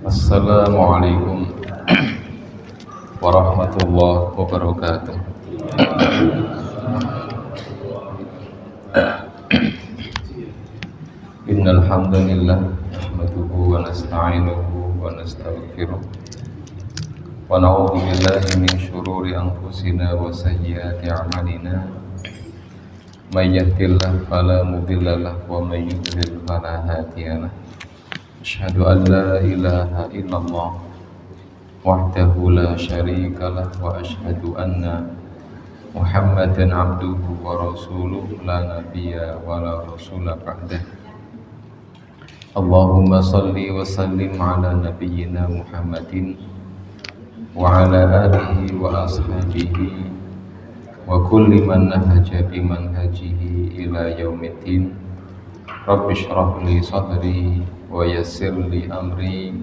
Assalamualaikum warahmatullahi wabarakatuh. Innal hamdalillah nahmaduhu wa nasta'inuhu wa nastaghfiruh wa na'udzu billahi min shururi anfusina wa sayyiati a'malina. May yahdihillahu fala mudilla lahu wa may yudlil fala hadiya lahu. Asyhadu an la ilaha illallah wahdahu la syarika lah wa asyhadu anna Muhammadan abduhu wa rasuluh la nabiyya wa la rasula ba'dah. Allahumma salli wa sallim ala nabiyyina Muhammadin wa ala alihi wa ashabihi wa kulli man nahaja bi manhajihi ila yaumiddin. Rabbi shrah li sadri wa yassir li amri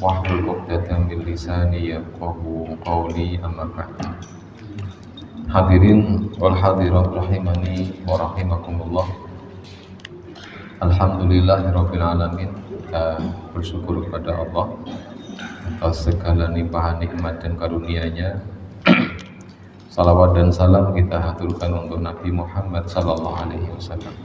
wahlul 'uqdatam min lisani yafqahu qawli, amma ba'd. Hadirin wal hadirat rahimani wa rahimakumullah. Alhamdulillahirabbil alamin. Kita bersyukur kepada Allah atas segala limpahan nikmat dan karunia-Nya. Salawat dan salam kita haturkan untuk Nabi Muhammad sallallahu alaihi wasallam.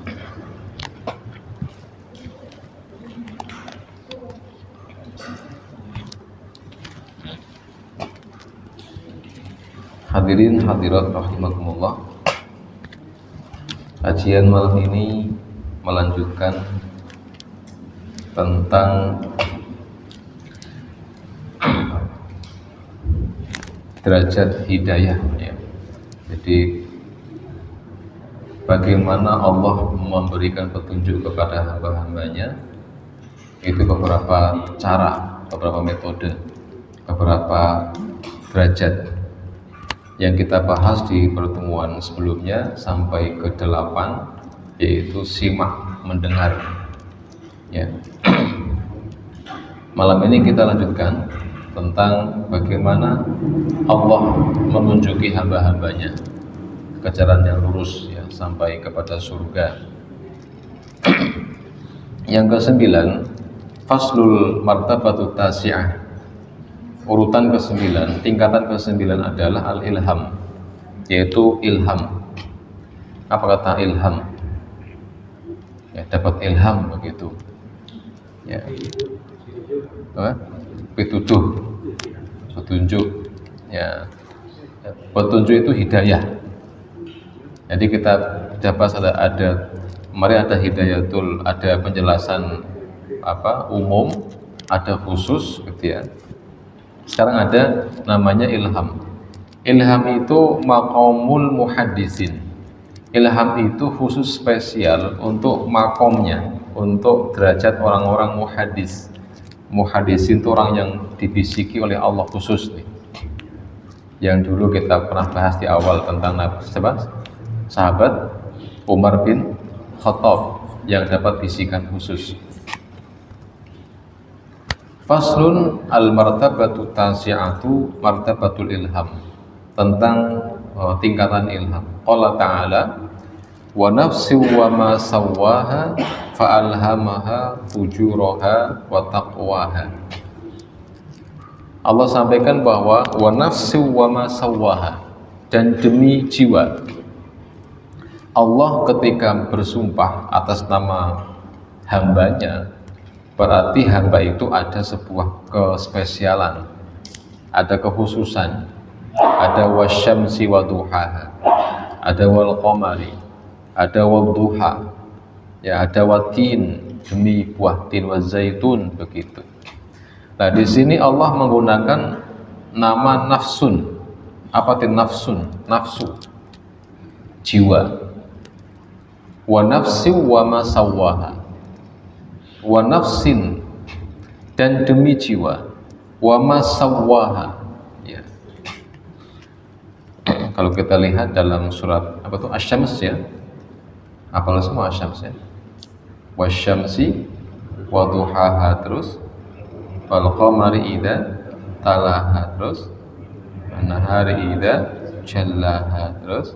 Hadirin hadirat rahimakumullah. Kajian malam ini melanjutkan tentang derajat hidayah ya. Jadi bagaimana Allah memberikan petunjuk kepada hamba-hambanya, itu beberapa cara, beberapa metode, beberapa derajat yang kita bahas di pertemuan sebelumnya sampai ke 8, yaitu simak, mendengar ya. Malam ini kita lanjutkan tentang bagaimana Allah menunjuki hamba-hambanya ke jalan yang lurus ya, sampai kepada surga. Yang ke-9, Faslul martabatut tasi'ah. Urutan ke-9, tingkatan ke-9 adalah al-ilham, yaitu ilham. Apa kata ilham? Ya, dapat ilham begitu. Ya. Petunjuk. Ya. Petunjuk itu hidayah. Jadi kita dapat kemarin ada hidayatul, ada penjelasan umum, ada khusus gitu ya. Sekarang ada namanya ilham. Ilham itu maqamul muhaddisin. Ilham itu khusus spesial untuk makomnya, untuk derajat orang-orang muhaddis. Muhaddisin itu orang yang dibisiki oleh Allah khusus nih. Yang dulu kita pernah bahas di awal tentang sahabat Umar bin Khattab yang dapat bisikan khusus. Faslun al-martabatu tasi'atu martabatul ilham, tentang tingkatan ilham. Qala ta'ala wa nafsi wa ma sawwaha fa'alhamaha fujuraha wa taqwaha. Allah sampaikan bahwa wa nafsi wa ma sawwaha, dan demi jiwa. Allah ketika bersumpah atas nama hambanya, berarti hamba itu ada sebuah kespesialan, ada kekhususan. Ada wasyamsi wa duhaha, ada wal qamari, ada wal duha, ya, ada watin, demi buah tin, wa zaitun, begitu. Nah, di sini Allah menggunakan nama nafsun. Apa itu nafsun? Nafsu, jiwa. Wa nafsi wa ma sawwaha, wa nafsin, dan demi jiwa, wa ma sawwaha. Ya. Kalau kita lihat dalam surat Asy-Syams, ya, apalah semua Asy-Syams, ya, wasyamsi wa duhaha, terus wal qamari idza talaha, terus an-nahari idza jallaha, terus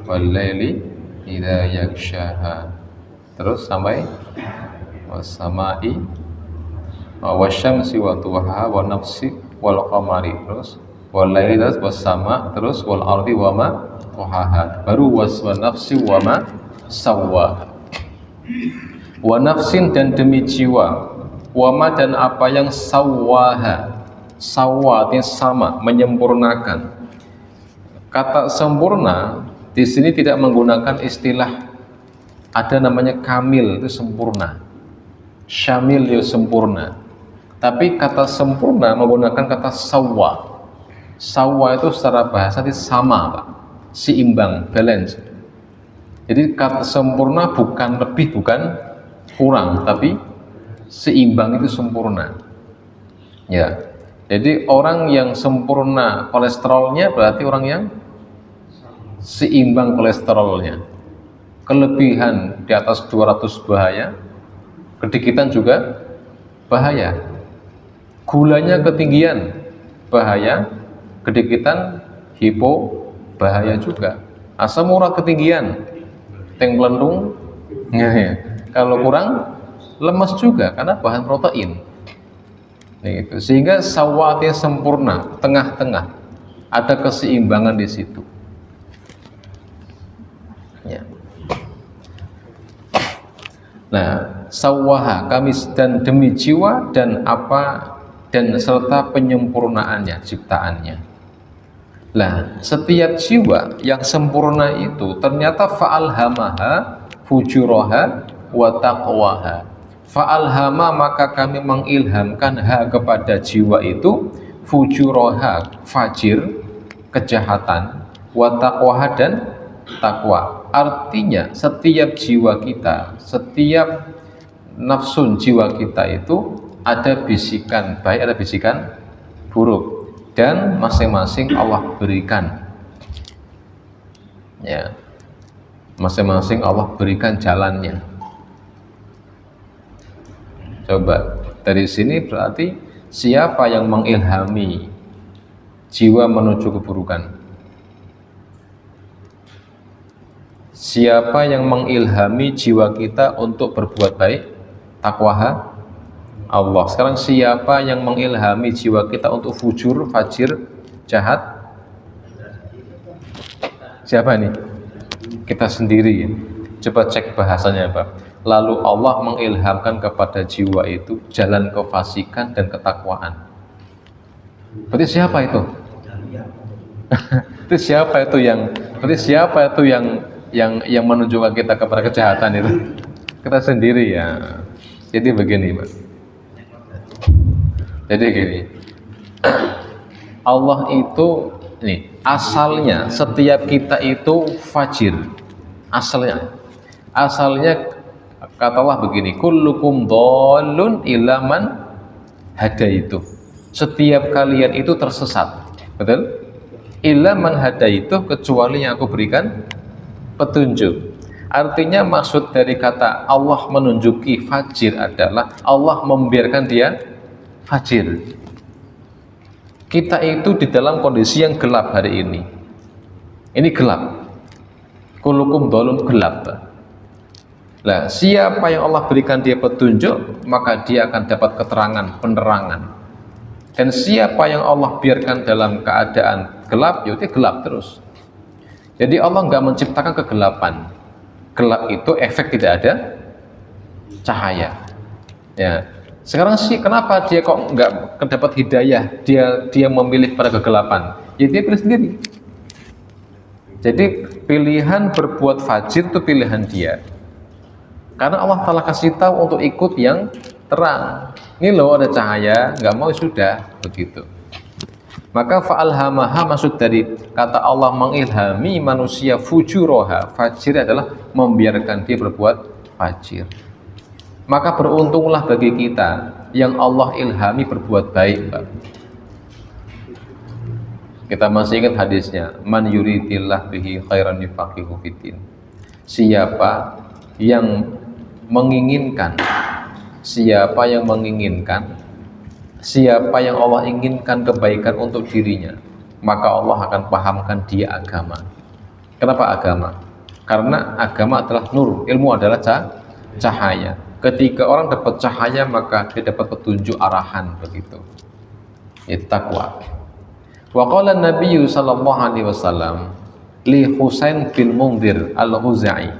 wal laili idza yaghshaha, terus sampai was-samai wasyamsi wa duhaha wa nafsi wal qamari, terus wal laili, terus was-sama, terus wal ardi wa ma tuhaha, baru wa nafsi wa ma sawwaha. Wa nafsin, dan demi jiwa, wa ma, dan apa yang sawwaha. Sawwa artinya sama, menyempurnakan. Kata sempurna di sini tidak menggunakan istilah, ada namanya kamil, itu sempurna, syamil itu sempurna. Tapi kata sempurna menggunakan kata sawwa. Sawwa itu secara bahasa itu sama, Pak, seimbang, balance. Jadi kata sempurna bukan lebih, bukan kurang, tapi seimbang itu sempurna. Ya. Jadi orang yang sempurna kolesterolnya berarti orang yang seimbang kolesterolnya. Kelebihan di atas 200 bahaya, kedikitan juga bahaya. Gulanya ketinggian bahaya, kedikitan hipo bahaya juga. Asam urat ketinggian, teng pelendung, ya. Kalau kurang lemas juga karena bahan protein. Gitu. Sehingga sawatnya sempurna, tengah-tengah, ada keseimbangan di situ. Ya. Nah, sawwaha, kami, dan demi jiwa, dan apa, dan serta penyempurnaannya, ciptaannya. Nah, setiap jiwa yang sempurna itu ternyata fa'alhamaha fujuraha wa taqwaha. Fa'alhama, maka kami mengilhamkan ha kepada jiwa itu, fujuraha, fajir, kejahatan, wa taqwaha, dan takwa. Artinya setiap jiwa kita, setiap nafsun jiwa kita itu ada bisikan baik, ada bisikan buruk, dan masing-masing Allah berikan, ya, masing-masing Allah berikan jalannya. Coba dari sini berarti siapa yang mengilhami jiwa menuju keburukan? Siapa yang mengilhami jiwa kita untuk berbuat baik? Takwaha, Allah. Sekarang siapa yang mengilhami jiwa kita untuk fujur, fajir, jahat? Siapa nih? Kita sendiri ya. Coba cek bahasanya apa. Lalu Allah mengilhamkan kepada jiwa itu jalan kefasikan dan ketakwaan. Berarti siapa itu? Berarti siapa itu yang menunjukkan kita kepada kejahatan itu? Kita sendiri ya. Jadi begini, Pak. Jadi gini. Allah itu nih, asalnya setiap kita itu fajir. Asalnya kata Allah begini, kullukum dhalun illa man hadaitu. Setiap kalian itu tersesat. Betul? Illa man hadaitu, kecuali yang aku berikan petunjuk. Artinya maksud dari kata Allah menunjuki fajir adalah Allah membiarkan dia fajir. Kita itu di dalam kondisi yang gelap hari ini. Ini gelap. Kulukum dolun gelap. Nah, siapa yang Allah berikan dia petunjuk, maka dia akan dapat keterangan, penerangan. Dan siapa yang Allah biarkan dalam keadaan gelap, ya dia gelap terus. Jadi Allah nggak menciptakan kegelapan. Gelap itu efek tidak ada cahaya. Ya. Sekarang sih kenapa dia kok nggak dapat hidayah? Dia memilih pada kegelapan. Ya dia pilih sendiri. Jadi pilihan berbuat fajir itu pilihan dia. Karena Allah telah kasih tahu untuk ikut yang terang. Ini loh ada cahaya, nggak mau sudah begitu. Maka fa'alhamaha, maksud dari kata Allah mengilhami manusia fujuroha. Fajir adalah membiarkan dia berbuat fajir. Maka beruntunglah bagi kita yang Allah ilhami berbuat baik, Pak. Kita masih ingat hadisnya, man yuridillah bihi khairan yufaqihu fiddin. Siapa yang menginginkan, siapa yang Allah inginkan kebaikan untuk dirinya, maka Allah akan pahamkan dia agama. Kenapa agama? Karena agama adalah nur, ilmu adalah cahaya. Ketika orang dapat cahaya, maka dia dapat petunjuk arahan, begitu. Itu takwa. Wa qala Nabi sallallahu alaihi wasallam li Husain bin Mundhir al-Huzai,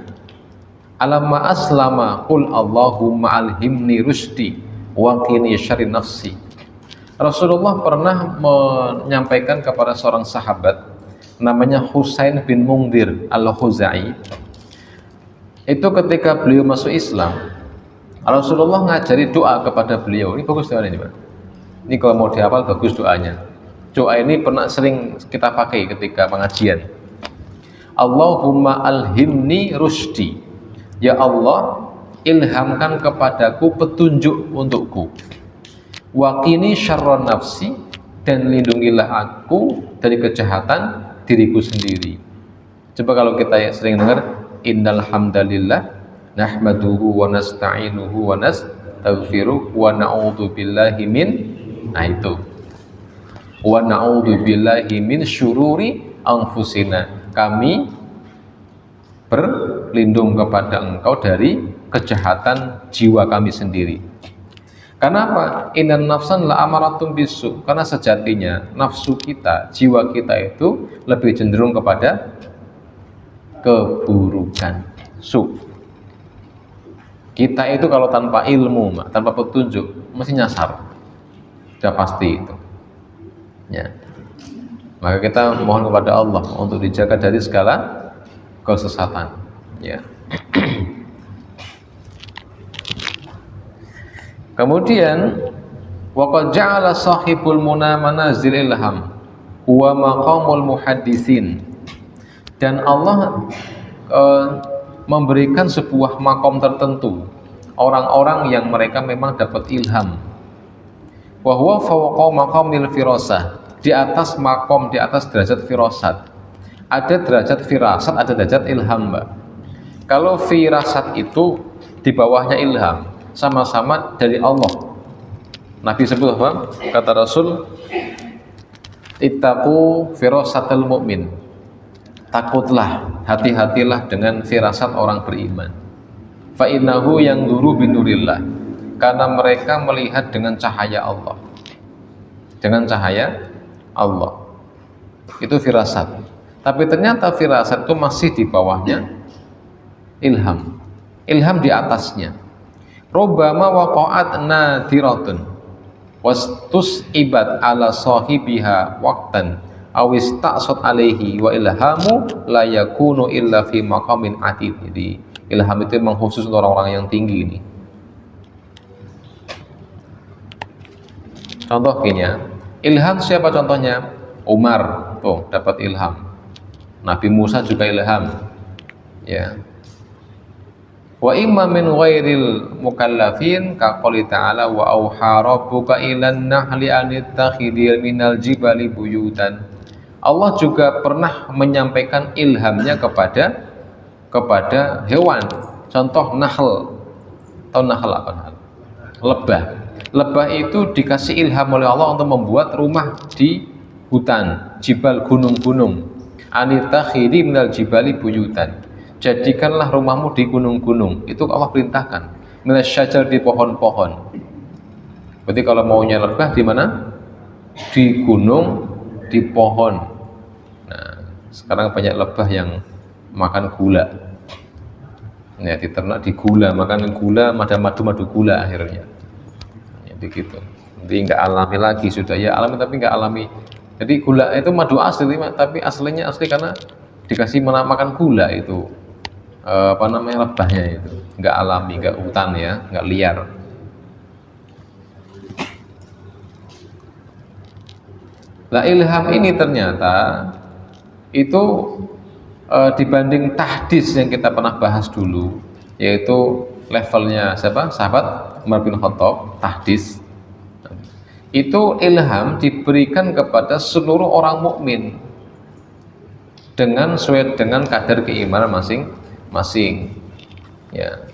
alamma aslama qul Allahumma alhimni rusydi wa qini syarri nafsi. Rasulullah pernah menyampaikan kepada seorang sahabat namanya Husain bin Mundhir al-Huzai. Itu ketika beliau masuk Islam, Rasulullah ngajari doa kepada beliau. Ini bagus doa ini, Pak. Ini kalau mau dihafal bagus doanya. Doa ini pernah sering kita pakai ketika pengajian. Allahumma alhimni rusydi. Ya Allah, ilhamkan kepadaku petunjuk untukku. Wa qini syarra nafsi, dan lindungilah aku dari kejahatan diriku sendiri. Coba kalau kita sering dengar innal hamdalillah nahmaduhu wa nasta'inuhu wa nastaghfiruh wa na'udzu billahi min, nah itu, wa na'udzu billahi min syururi anfusina, kami berlindung kepada Engkau dari kejahatan jiwa kami sendiri. Karena apa? Innan nafsan la amaratum bisu, karena sejatinya nafsu kita, jiwa kita itu lebih cenderung kepada keburukan, Kita itu kalau tanpa ilmu, tanpa petunjuk, mesti nyasar. Sudah pasti itu. Ya. Maka kita mohon kepada Allah untuk dijaga dari segala kesesatan. Ya. Kemudian, waqad ja'ala sahibul muna manazil ilham wa maqamul muhaddisin. Dan Allah memberikan sebuah makom tertentu orang-orang yang mereka memang dapat ilham. Wa huwa fawqa maqamil firasah, di atas makom, di atas derajat firasat. Ada derajat firasat, ada derajat ilham, Mbak. Kalau firasat itu di bawahnya ilham, sama-sama dari Allah. Nabi sebut apa? Kata Rasul, ittaqu firasatal mu'min. Takutlah, hati-hatilah dengan firasat orang beriman. Fa innahu yanzuru binurillah, karena mereka melihat dengan cahaya Allah. Dengan cahaya Allah. Itu firasat. Tapi ternyata firasat itu masih di bawahnya ilham. Ilham di atasnya. Rubbama waqa'at nadiratun wastus ibad ala sahibiha waqtan awis ta'sot alaihi wa ilhamu la yakunu illa fi maqamin atid. Jadi ilham itu memang khusus untuk orang-orang yang tinggi ini. Contoh gini ya, ilham siapa contohnya? Umar, tuh dapat ilham. Nabi Musa juga ilham, ya. Wa imma min ghairil mukallafin ka qouli ta'ala wa auha rabbuka ilan nahli an ittakhidhi minal jibali buyutan. Allah juga pernah menyampaikan ilhamnya kepada hewan. Contoh nahl. Tahu nahl apa? Lebah. Lebah itu dikasih ilham oleh Allah untuk membuat rumah di hutan, jibal, gunung-gunung. Anittakhidhi minal jibali buyutan. Jadikanlah rumahmu di gunung-gunung. Itu Allah perintahkan. Minasyajar, di pohon-pohon. Berarti kalau maunya lebah di mana? Di gunung, di pohon. Nah, sekarang banyak lebah yang makan gula. Ya, diternak di gula, makan gula, madu gula akhirnya. Jadi gitu. Nanti nggak alami lagi, sudah ya alami tapi nggak alami. Jadi gula itu madu asli, tapi aslinya asli karena dikasih makan gula itu. Apa namanya, lebahnya itu nggak alami, nggak hutan ya, nggak liar. Nah, ilham ini ternyata itu dibanding tahdis yang kita pernah bahas dulu, yaitu levelnya siapa? Sahabat Umar bin Khattab, tahdis. Itu ilham diberikan kepada seluruh orang mukmin dengan sesuai dengan kadar keimanan masing-masing. Ya.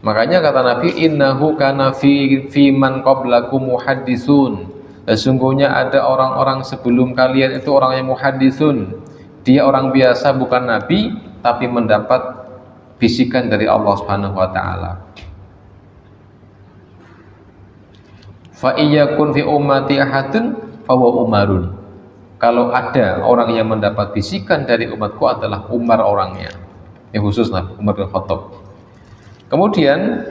Makanya kata Nabi, innahu kana fi man qablakum muhaddisun. Sesungguhnya ada orang-orang sebelum kalian itu orang yang muhaddisun. Dia orang biasa, bukan nabi, tapi mendapat bisikan dari Allah Subhanahu wa taala. Fa iyyakun fi ummati ahadun fa huwa Umarun. Kalau ada orang yang mendapat bisikan dari umatku adalah Umar orangnya. Ini khusus Nabi Umar bin Khattab. Kemudian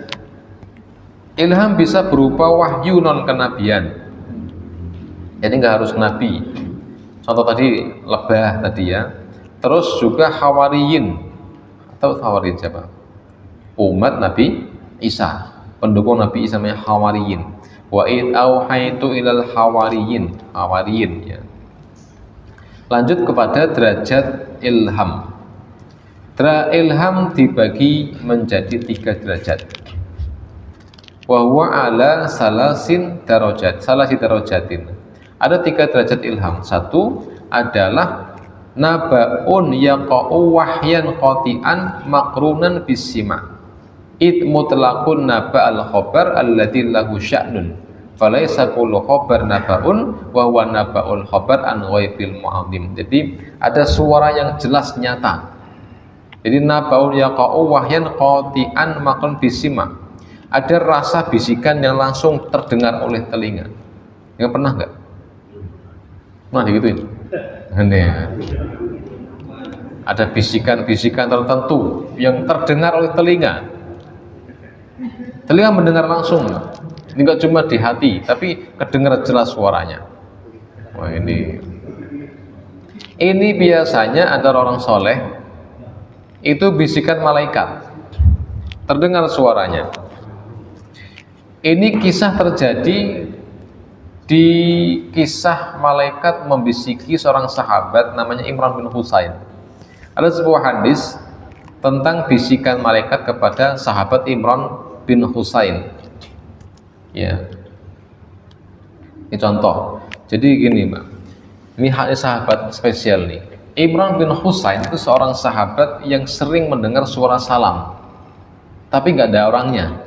ilham bisa berupa wahyu non kenabian. Jadi nggak harus nabi. Contoh tadi lebah tadi ya. Terus juga hawariyin. Atau hawariyin siapa? Umat Nabi Isa. Pendukung Nabi Isa namanya hawariyin. Wa id auhaitu ilal hawariyin. Hawariyin ya. Lanjut kepada derajat ilham. Ilham dibagi menjadi 3 derajat. Wa huwa ala salasin darajatin. Ada 3 derajat ilham. 1 adalah nabaun yaqa'u wahyan qati'an makrunan bisima. Id mutlaqun naba'al khabar alladzi lahu sya'nun. Falaisa kullu khabar nabaun wa huwa naba'ul khabar an ghaibil mu'adhim. Jadi ada suara yang jelas nyata. Jadi nabaun yaqa'u wahyan qati'an makrun bisima. Ada rasa bisikan yang langsung terdengar oleh telinga. Yang pernah enggak? Nah, digituin. Ada bisikan-bisikan tertentu yang terdengar oleh telinga. Telinga mendengar langsung. Ini enggak cuma di hati, tapi kedengar jelas suaranya. Wah, ini biasanya ada orang soleh, itu bisikan malaikat, terdengar suaranya. Ini kisah terjadi di kisah malaikat membisiki seorang sahabat namanya Imran bin Husain. Ada sebuah hadis tentang bisikan malaikat kepada sahabat Imran bin Husain. Ya. Ini contoh. Jadi gini, Mbak. Ini hadis sahabat spesial nih. Imran bin Husain itu seorang sahabat yang sering mendengar suara salam, tapi nggak ada orangnya.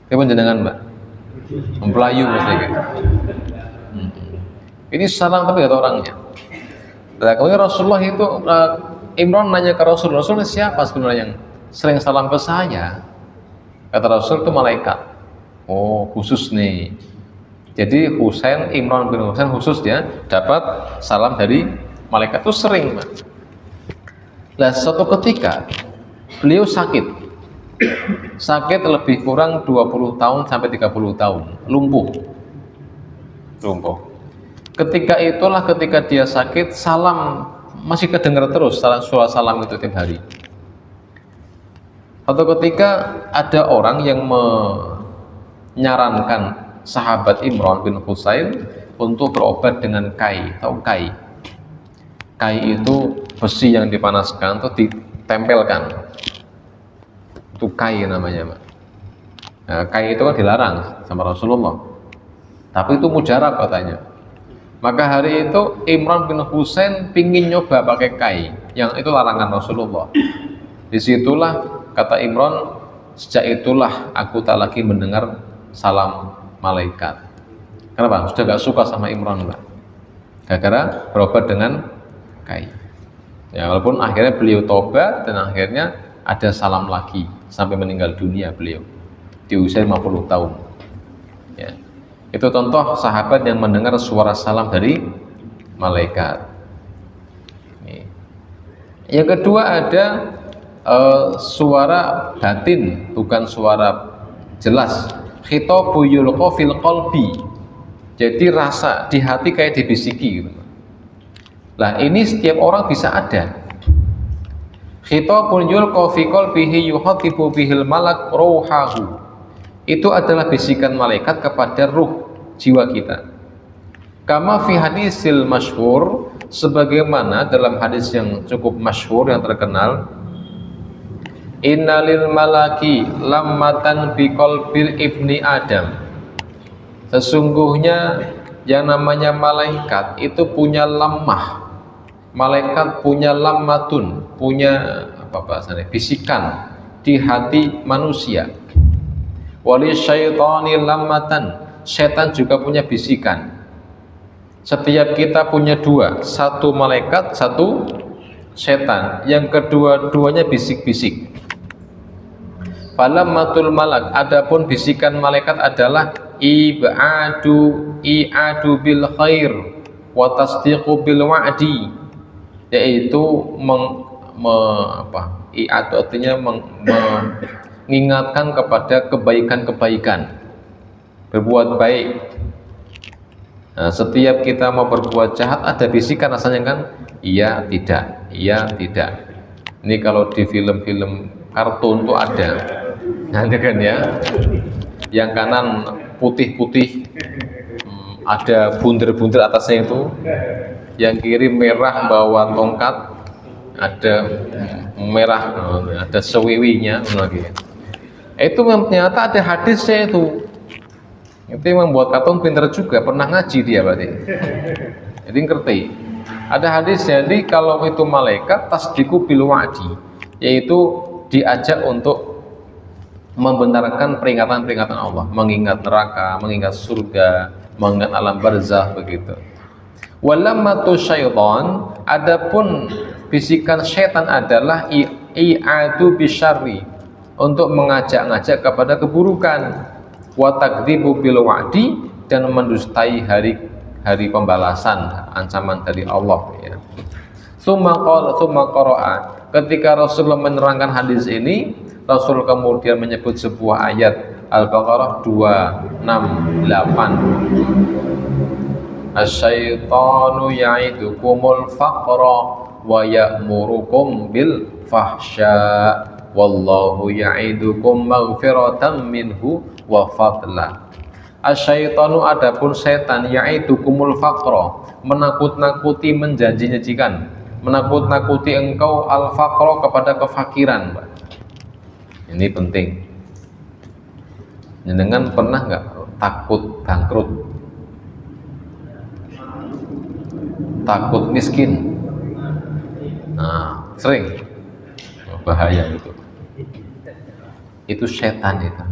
Kapan jenengan, Mbak? Mempelayu misalnya gitu. Ini salam tapi nggak ada orangnya. Nah, kalau Rasulullah itu Imran nanya ke Rasulullah siapa sebenarnya yang sering salam ke saya? Kata Rasul itu malaikat. Oh, khusus nih. Jadi Imran bin Husain khusus dia dapat salam dari malaikat itu sering, Pak. Nah, suatu ketika beliau sakit lebih kurang 20 tahun sampai 30 tahun, lumpuh. Ketika dia sakit, salam masih kedengar terus, suara salam itu tiap hari. Suatu ketika ada orang yang menyarankan sahabat Imran bin Husain untuk berobat dengan kai. Tahu kai? Kai itu besi yang dipanaskan terus ditempelkan. Itu kai namanya, Pak. Nah, kai itu kan dilarang sama Rasulullah. Tapi itu mujarab katanya. Maka hari itu Imran bin Husain pingin nyoba pakai kai, yang itu larangan Rasulullah. Disitulah kata Imran, sejak itulah aku tak lagi mendengar salam malaikat. Kenapa? Sudah gak suka sama Imran, Pak. Gara-gara berobat dengan kai. Ya, walaupun akhirnya beliau tobat dan akhirnya ada salam lagi sampai meninggal dunia beliau di usia 50 tahun. Ya. Itu contoh sahabat yang mendengar suara salam dari malaikat. Yang kedua ada suara batin, bukan suara jelas. Khitabu yulqa fil qalbi. Jadi rasa di hati kayak dibisiki gitu. Lah ini setiap orang bisa ada. Khitabun yulqa fi qalbihi yuhatibu bihil malak ruhahu. Itu adalah bisikan malaikat kepada ruh jiwa kita. Kama fi hadisil masyhur, sebagaimana dalam hadis yang cukup masyhur yang terkenal, innalil malaki lammatan bi qalbil ibni Adam. Sesungguhnya yang namanya malaikat itu punya lammah. Malaikat punya lammatun, punya apa bahasanya? Bisikan di hati manusia. Wali syaitani lammatan, setan juga punya bisikan. Setiap kita punya dua, satu malaikat, satu setan. Yang kedua-duanya bisik-bisik. Falammatul malak, adapun bisikan malaikat adalah i'adu bil khair wa tasdiqu bil wa'di, yaitu i'adu artinya mengingatkan kepada kebaikan-kebaikan, berbuat baik. Nah, setiap kita mau berbuat jahat ada bisikan rasanya kan, iya tidak, iya tidak. Ini kalau di film-film kartun tuh ada, nanti kan ya, yang kanan putih-putih, ada bunder-bunder atasnya itu, yang kiri merah bawa tongkat, ada merah, ada sewiwinya lagi. Itu ternyata ada hadisnya itu. Itu yang membuat kartun pinter juga, pernah ngaji dia berarti. Jadi ngerti. Ada hadis, jadi kalau itu malaikat tasdiqu bil wa'di, yaitu diajak untuk membenarkan peringatan-peringatan Allah, mengingat neraka, mengingat surga, mengingat alam barzah begitu. Walammatu syaitan, adapun bisikan syaitan adalah i'adu bisyarri, untuk mengajak-ngajak kepada keburukan. Wa takdzibu bil wa'di, dan mendustai hari pembalasan, ancaman dari Allah ya. Summa qara'a, ketika Rasulullah menerangkan hadis ini, Rasul kemudian menyebut sebuah ayat Al-Baqarah 268. Asy-syaitanu ya'idukumul faqra wa ya'murukum bil fahsya wallahu ya'idukum maghfiratan minhu wa fadla. Asyaitanu, adapun setan, ya'idukumul faqra, menakut-nakuti, menjanji-janjikan, menakut-nakuti engkau al-faqra, kepada kefakiran. Ini penting. Jenengan pernah nggak takut bangkrut, takut miskin? Nah, sering. Bahaya itu setan itu.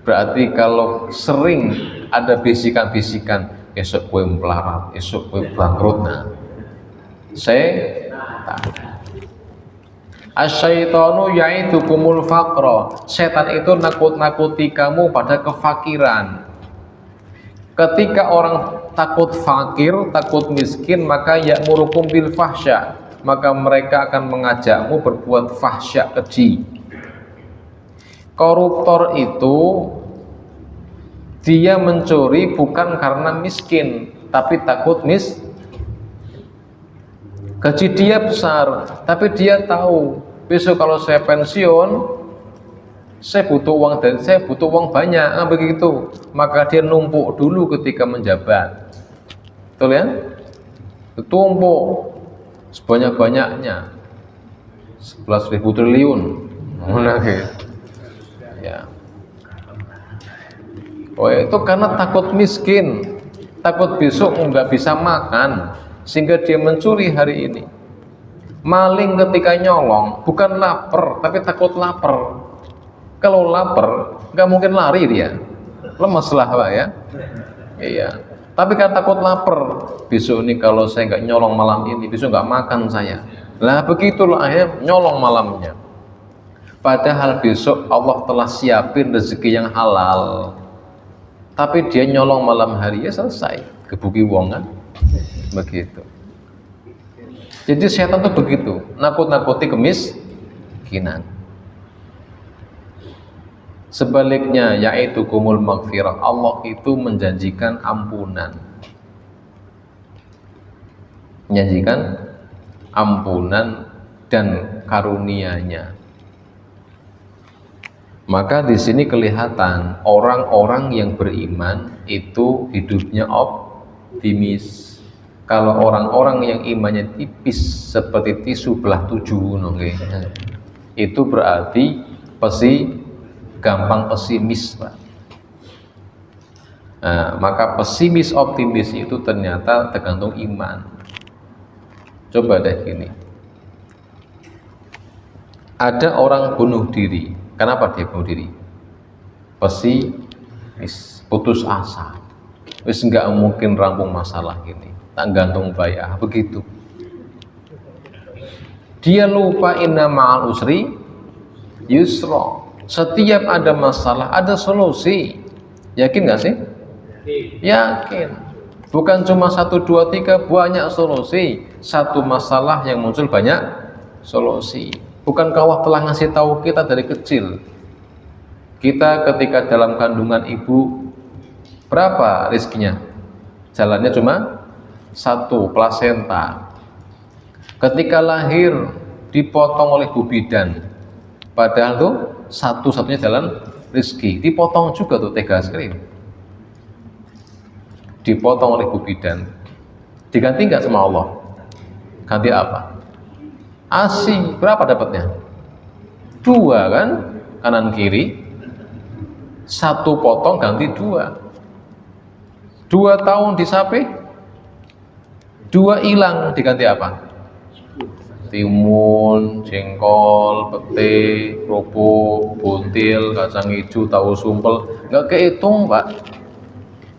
Berarti kalau sering ada bisikan-bisikan, esok gue melarat, esok gue bangkrut, nah setan. Asyaitonu ya'idukumul faqra. Setan itu nakut-nakuti kamu pada kefakiran. Ketika orang takut fakir, takut miskin, maka ya'murukum bil fahsya, maka mereka akan mengajakmu berbuat fahsya, keji. Koruptor itu dia mencuri bukan karena miskin, tapi takut gaji dia besar, tapi dia tahu besok kalau saya pensiun, saya butuh uang dan saya butuh uang banyak, begitu. Maka dia numpuk dulu ketika menjabat, betul ya? Tumpuk sebanyak-banyaknya 11.000 triliun, ya. Oh, itu karena takut miskin, takut besok nggak bisa makan, sehingga dia mencuri hari ini. Maling ketika nyolong bukan lapar, tapi takut lapar. Kalau lapar nggak mungkin lari, dia lemes lah Pak ya. Iya. Tapi kan takut lapar, besok ini kalau saya nggak nyolong malam ini, besok nggak makan saya. Lah begitulah akhirnya nyolong malamnya. Padahal besok Allah telah siapin rezeki yang halal, tapi dia nyolong malam hari, ya selesai, gebuki wong kan, begitu. Jadi setan tuh begitu, nakut-nakuti kemiskinan. Sebaliknya, yaitu kumul maghfirah, Allah itu menjanjikan ampunan, menjanjikan ampunan dan karunia-Nya. Maka di sini kelihatan orang-orang yang beriman itu hidupnya optimis. Kalau orang-orang yang imannya tipis seperti tisu belah 7, itu berarti gampang pesimis, Pak. Nah, maka pesimis optimis itu ternyata tergantung iman. Coba deh gini, ada orang bunuh diri. Kenapa dia bunuh diri? Pesimis, putus asa, wis nggak mungkin rampung masalah ini, tak gantung bayar, begitu. Dia lupa inna ma'al usri yusra. Setiap ada masalah ada solusi. Yakin nggak sih? Yakin. Bukan cuma 1, 2, 3, banyak solusi. Satu masalah yang muncul banyak solusi. Bukankah Allah telah ngasih tahu kita dari kecil? Kita ketika dalam kandungan ibu, berapa rezekinya? Jalannya cuma 1, plasenta. Ketika lahir dipotong oleh Bu Bidan, padahal tuh satu-satunya jalan rezeki, dipotong juga tuh, tega sekali. Dipotong oleh Bu Bidan, diganti nggak sama Allah? Ganti apa? ASI, berapa dapatnya? 2 kan, kanan kiri, 1 potong ganti 2. 2 tahun disape, 2 hilang, diganti apa? Timun, jengkol, pete, kerupuk, buntil, kacang hijau, tahu sumpel, nggak kehitung, Pak.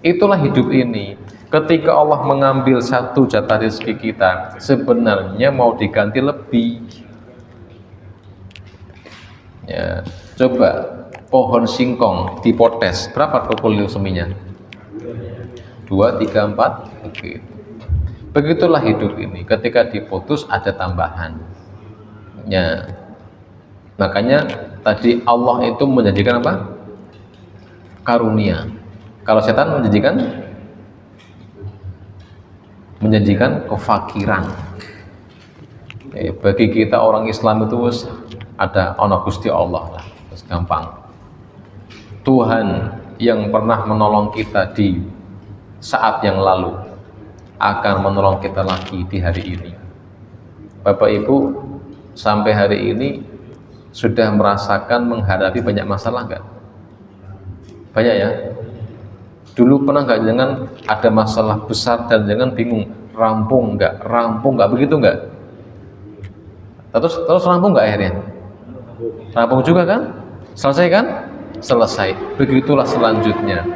Itulah hidup ini. Ketika Allah mengambil 1 jatah rezeki kita, sebenarnya mau diganti lebih. Ya, coba pohon singkong dipotes, berapa kilo seminya? 2, 3, 4, begitu. Begitulah hidup ini. Ketika diputus ada tambahan. Ya, makanya tadi Allah itu menjanjikan apa? Karunia. Kalau setan menjanjikan kefakiran. Bagi kita orang Islam itu ada ono Gusti Allah lah, terus gampang. Tuhan yang pernah menolong kita di saat yang lalu akan menolong kita lagi di hari ini. Bapak Ibu sampai hari ini sudah merasakan menghadapi banyak masalah nggak? Banyak ya. Dulu pernah nggak jangan ada masalah besar dan jangan bingung rampung nggak, begitu nggak? Terus rampung nggak akhirnya? Rampung juga kan? Selesai kan? Selesai. Begitulah selanjutnya.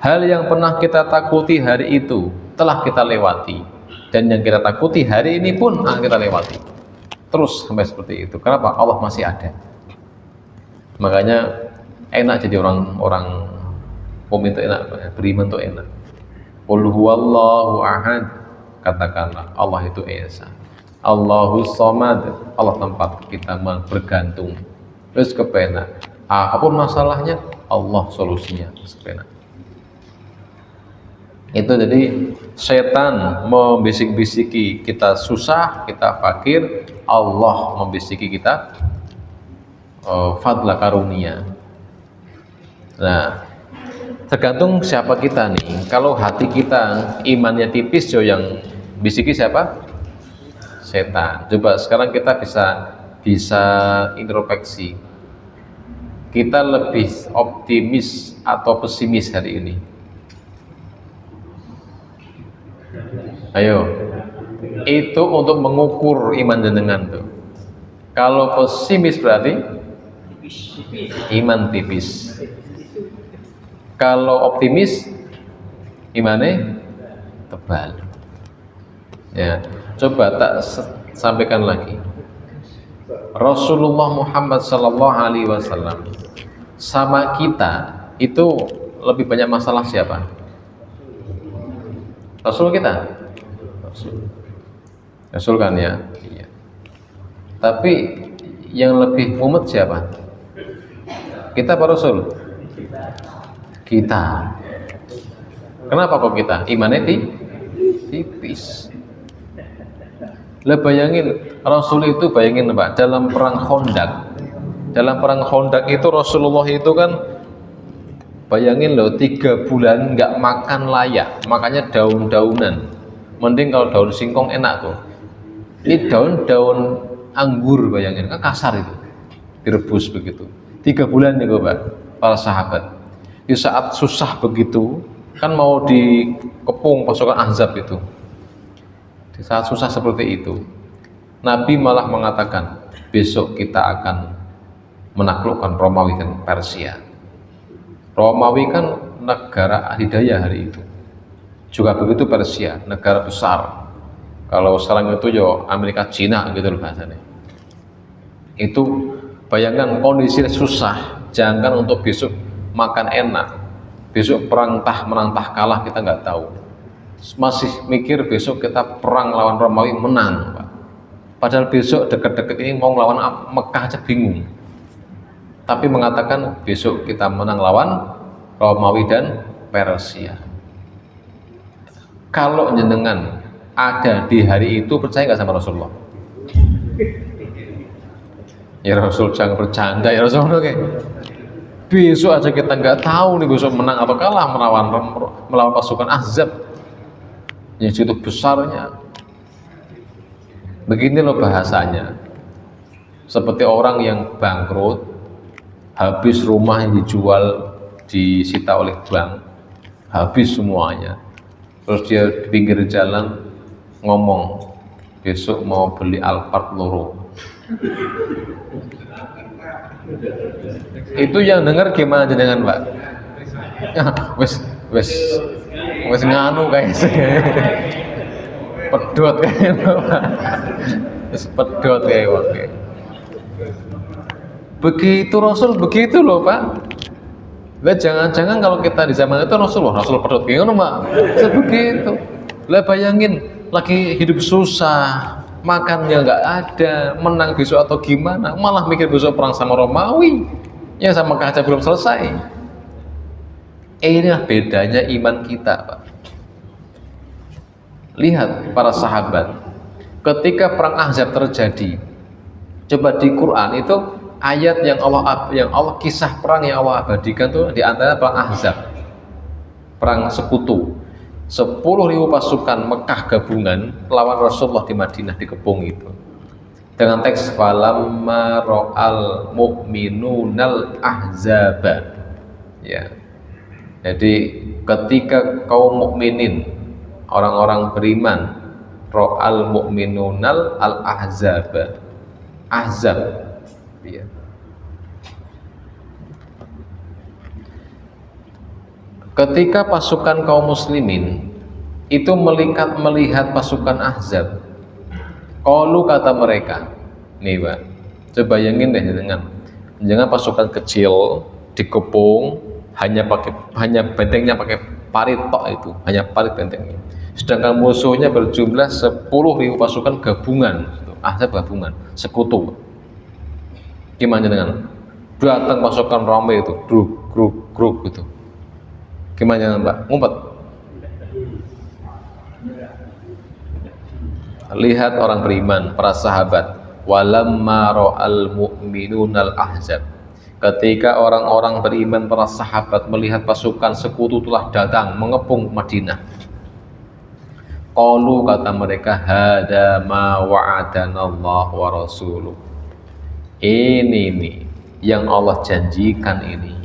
Hal yang pernah kita takuti hari itu telah kita lewati, dan yang kita takuti hari ini pun akan kita lewati. terus sampai seperti itu. Kenapa? Allah masih ada. Makanya enak jadi orang mukmin itu enak, beriman itu enak. Qul huwallahu ahad, katakanlah Allah itu esa. Allahus somad, Allah tempat kita bergantung. Terus kepenak. Apapun masalahnya, Allah solusinya. Kepenak. Itu jadi setan membisik-bisiki kita susah, kita fakir, Allah membisiki kita fadla karunia. Nah, tergantung siapa kita nih. Kalau hati kita imannya tipis, yang bisiki siapa? Setan. Coba sekarang kita bisa introspeksi. Kita lebih optimis atau pesimis hari ini? Ayo, itu untuk mengukur iman jenengan tuh. Kalau pesimis berarti iman tipis. Kalau optimis imannya tebal. Ya, coba tak sampaikan lagi. Rasulullah Muhammad sallallahu alaihi wasallam sama kita itu lebih banyak masalah siapa? Rasul kita. Rasul kan ya. Iya. Tapi yang lebih mumet siapa? Kita apa Rasul? Kita. Kenapa kok kita? Imannya tipis. Lah bayangin Rasul itu, bayangin Pak, dalam perang Khandaq. Dalam perang Khandaq itu Rasulullah itu kan bayangin loh, 3 bulan nggak makan layak, makanya daun-daunan. Mending kalau daun singkong enak tuh. Ini daun-daun anggur, bayangin kan kasar itu, direbus begitu. 3 bulan nih Pak, para sahabat. Di saat susah begitu, kan mau dikepung pasukan Ahzab itu. Di saat susah seperti itu, Nabi malah mengatakan, besok kita akan menaklukkan Romawi dan Persia. Romawi kan negara adidaya hari itu. Juga begitu Persia, negara besar. Kalau sekarang itu yo Amerika Cina gitu loh bahasanya. Itu bayangkan kondisi susah, jangan untuk besok makan enak. Besok perang menang kalah kita nggak tahu. Masih mikir besok kita perang lawan Romawi menang, Pak. Padahal besok deket-deket ini mau lawan Mekah aja bingung. Tapi mengatakan besok kita menang lawan Romawi dan Persia. Kalau jenengan ada di hari itu, percaya nggak sama Rasulullah? Ya Rasul jangan bercanda ya Rasulullah. Besok aja kita nggak tahu nih besok menang atau kalah melawan pasukan Ahzab yang segitu besarnya. Begini loh bahasanya, seperti orang yang bangkrut, habis rumah yang dijual disita oleh bank, habis semuanya, terus dia di pinggir jalan ngomong, besok mau beli Alphard loro. Itu yang dengar gimana jenengan Pak? wes nganu kayak pedot kayak Pak. Wes pedot kayak wae. Begitu Rasul begitu loh Pak. Lah jangan-jangan kalau kita di zaman itu Rasul pedot kayak ngono Pak. Sebegitu. Lah bayangin lagi hidup susah, makannya nggak ada, menang besok atau gimana, malah mikir besok perang sama Romawi, yang sama kaca belum selesai. Inilah bedanya iman kita Pak. Lihat para sahabat, ketika perang Ahzab terjadi, coba di Quran itu ayat yang Allah kisah perang yang Allah abadikan tuh di antara perang Ahzab, perang sekutu. 10.000 pasukan Mekah gabungan lawan Rasulullah di Madinah dikepung itu. Dengan teks falamma ra'al mu'minunal ahzaba. Ya. Jadi ketika kaum mukminin, orang-orang beriman, ra'al mu'minunal al ahzaba. Ahzab. Ya. Ketika pasukan kaum muslimin itu melihat pasukan Ahzab, qalu kata mereka, Nih Pak, coba bayangin deh jangan pasukan kecil dikepung hanya bentengnya pakai parit tok, itu hanya parit bentengnya, sedangkan musuhnya berjumlah 10.000 pasukan gabungan, ahzab gabungan, sekutu. Gimana dengan datang pasukan ramai itu, grup gitu, gimana Pak? Ngumpet. Lihat orang beriman, para sahabat, walamma ra'al mu'minunal ahzab, ketika orang-orang beriman, para sahabat melihat pasukan sekutu telah datang mengepung Madinah, qalu, kata mereka, hada ma wa'adanallah wa rasuluh, ini nih yang Allah janjikan, ini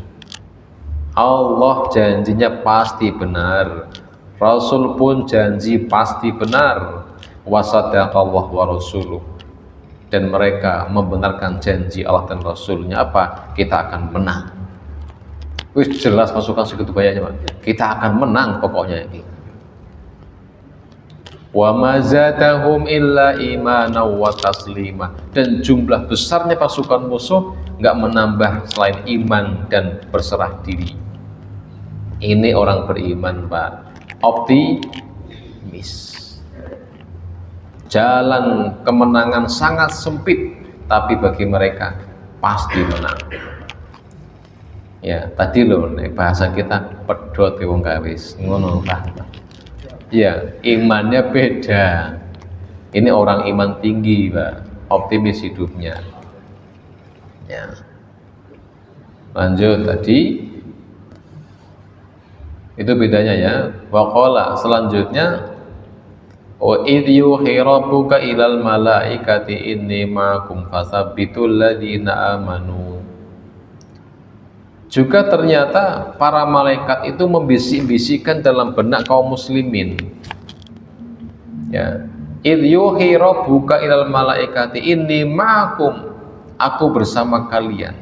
Allah janjinya pasti benar, Rasul pun janji pasti benar, wasadaqallah wa rasuluh, dan mereka membenarkan janji Allah dan Rasulnya. Apa? Kita akan menang. Wis jelas pasukan segitu banyaknya Pak, kita akan menang pokoknya ini. Wa ma zadahum illa imanan wa taslima, dan jumlah besarnya pasukan musuh nggak menambah selain iman dan berserah diri. Ini orang beriman Pak, optimis. Jalan kemenangan sangat sempit, tapi bagi mereka pasti menang. Ya, tadi loh bahasa kita pedot ke wong gawis ngono Pak. Ya, imannya beda. Ini orang iman tinggi Pak, optimis hidupnya. Ya. Lanjut tadi, itu bedanya ya. Waqala, selanjutnya, wa idh yuhi rabbuka ilal malaikati inni ma'akum fasabbitul ladina amanu. Juga ternyata para malaikat itu membisik-bisikkan dalam benak kaum muslimin. Ya, idh yuhi rabbuka ilal malaikati inni ma'akum, aku bersama kalian.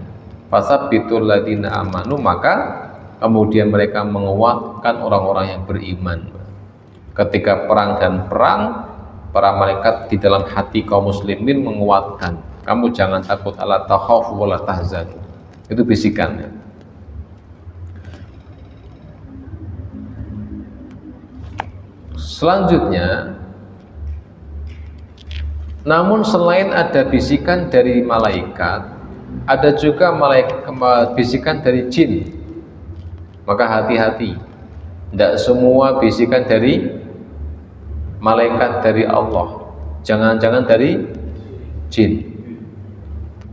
Fasabbitul ladina amanu, maka kemudian mereka menguatkan orang-orang yang beriman. Ketika perang dan perang, para malaikat di dalam hati kaum muslimin menguatkan, kamu jangan takut, ala takhafu wala tahzanu. Itu bisikannya. Selanjutnya, namun selain ada bisikan dari malaikat, ada juga bisikan dari jin. Maka hati-hati, tidak semua bisikan dari malaikat dari Allah, jangan-jangan dari jin.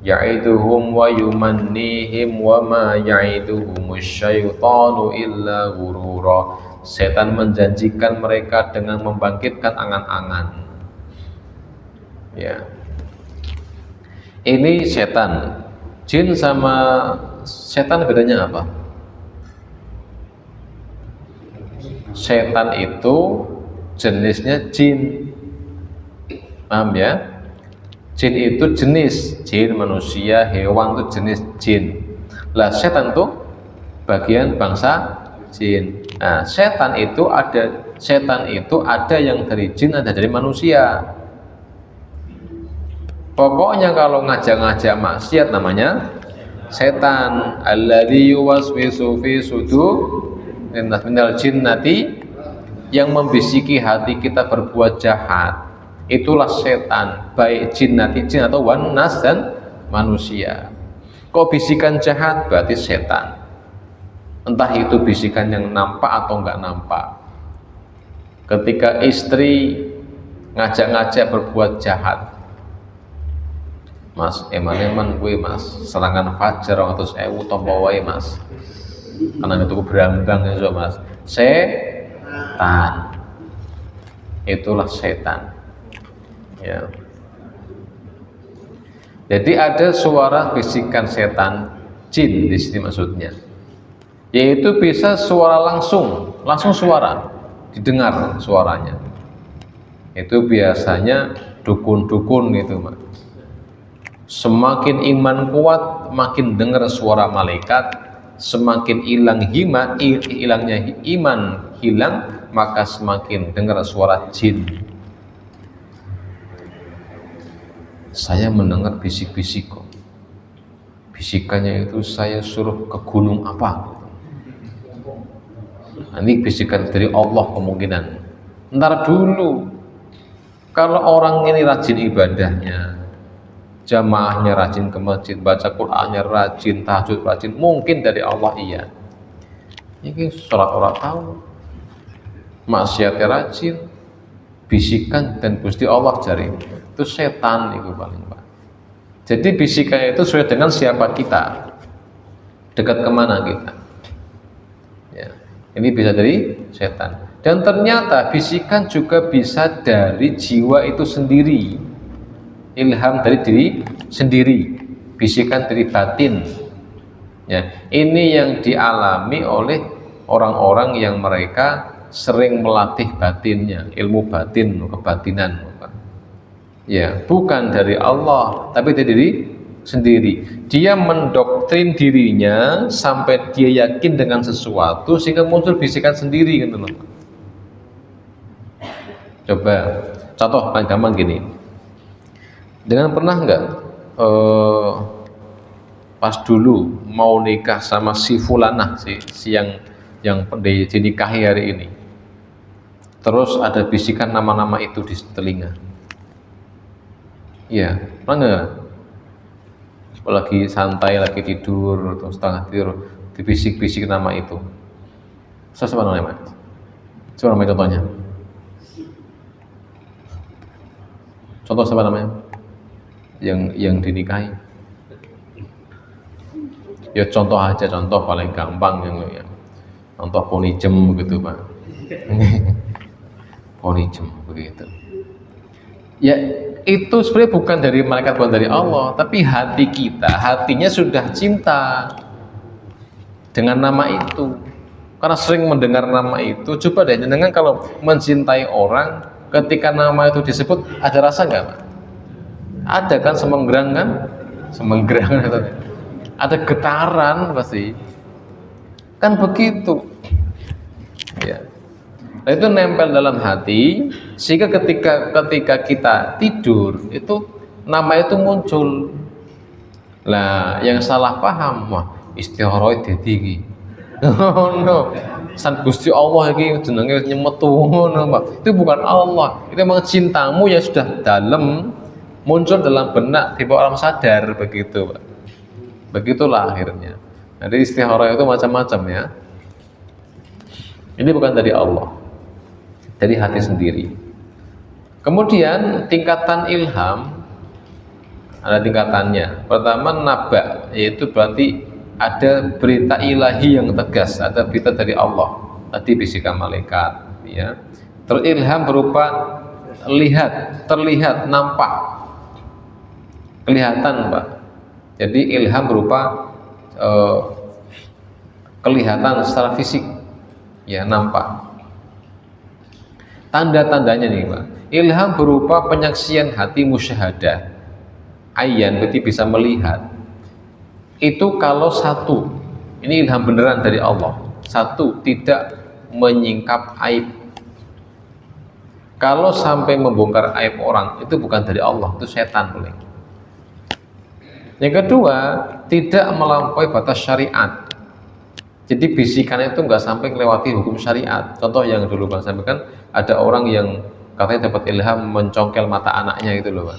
Ya'iduhum wa yumannihim wa ma ya'iduhumus syaitanu illa ghurura. Setan menjanjikan mereka dengan membangkitkan angan-angan. Ya. Ini setan. Jin sama setan bedanya apa? Setan itu jenisnya jin, paham ya? Jin itu jenis, jin manusia, hewan itu jenis jin. Lah setan itu bagian bangsa jin. Nah, setan itu ada yang dari jin, ada dari manusia. Pokoknya kalau ngajak-ngajak maksiat namanya setan. Alladzi yuwaswisu fi sudurin minal jinnati, yang membisiki hati kita berbuat jahat, itulah setan, baik jinnati, jin atau wanas dan manusia. Kok bisikan jahat? Berarti setan. Entah itu bisikan yang nampak atau enggak nampak. Ketika istri ngajak-ngajak berbuat jahat, Mas, eman-eman gue Mas, serangan fajar atau sewu tompo wae Mas, karena itu berambang ya Mas, setan. Itulah setan. Ya. Jadi ada suara bisikan setan, jin di sini maksudnya. Yaitu bisa suara langsung suara didengar suaranya. Itu biasanya dukun-dukun gitu, Mas. Semakin iman kuat, makin dengar suara malaikat. Semakin hilangnya iman hilang, maka semakin dengar suara jin. Saya mendengar bisik-bisik kok. Bisikannya itu saya suruh ke gunung apa? Ini bisikan dari Allah kemungkinan. Ntar dulu, kalau orang ini rajin ibadahnya, jamaahnya rajin ke masjid, baca Qur'annya rajin, tahajud rajin, mungkin dari Allah iya. Ini sholat orang tahu, maksiatnya rajin, bisikan dan Gusti Allah jari itu setan itu paling pak. Jadi bisikannya itu sesuai dengan siapa kita, dekat kemana kita. Ya, ini bisa dari setan. Dan ternyata bisikan juga bisa dari jiwa itu sendiri, ilham dari diri sendiri, bisikan dari batin. Ya, ini yang dialami oleh orang-orang yang mereka sering melatih batinnya, ilmu batin, kebatinan. Ya, bukan dari Allah, tapi dari diri sendiri. Dia mendoktrin dirinya sampai dia yakin dengan sesuatu sehingga muncul bisikan sendiri gitu loh. Coba contoh paling gampang gini. Dengan pernah nggak pas dulu mau nikah sama si fulanah, si yang dinikahi hari ini, terus ada bisikan nama-nama itu di telinga. Iya, pernah nggak? Lagi santai, lagi tidur atau setengah tidur, dibisik-bisik nama itu. Siapa namanya? Siapa namanya contohnya? Contoh siapa namanya? Yang dinikahi? Ya contoh aja, contoh paling gampang yang contoh ponijem begitu Pak. Ponijem begitu. Ya itu sebenarnya bukan dari malaikat, bukan dari Allah, tapi hati kita, hatinya sudah cinta dengan nama itu karena sering mendengar nama itu. Coba deh jenengan kalau mencintai orang, ketika nama itu disebut ada rasa nggak Pak? Ada kan, semenggerang kan, ada getaran pasti kan begitu ya. Nah, itu nempel dalam hati sehingga ketika kita tidur itu nama itu muncul. Lah yang salah paham, wah istikharah dadi iki. Oh no, san Gusti Allah iki jenenge nyemetu ngono, Pak. Itu bukan Allah, itu memang cintamu yang sudah dalam muncul dalam benak tipe alam sadar begitu, Pak. Begitulah akhirnya. Jadi istikharah itu macam-macam ya. Ini bukan dari Allah, dari hati sendiri. Kemudian tingkatan ilham ada tingkatannya. Pertama naba, yaitu berarti ada berita ilahi yang tegas, ada berita dari Allah. Tadi bisikan malaikat, ya. Terus ilham berupa lihat, terlihat, nampak, kelihatan, Pak. Jadi ilham berupa kelihatan secara fisik, ya nampak. Tanda-tandanya nih Pak, ilham berupa penyaksian hati, musyahadah, ayan, berarti bisa melihat. Itu kalau satu, ini ilham beneran dari Allah. Satu, tidak menyingkap aib. Kalau sampai membongkar aib orang, itu bukan dari Allah, itu setan boleh. Yang kedua, tidak melampaui batas syariat. Jadi bisikan itu nggak sampai melewati hukum syariat. Contoh yang dulu Bang sampaikan, ada orang yang katanya dapat ilham mencongkel mata anaknya gitu loh Pak.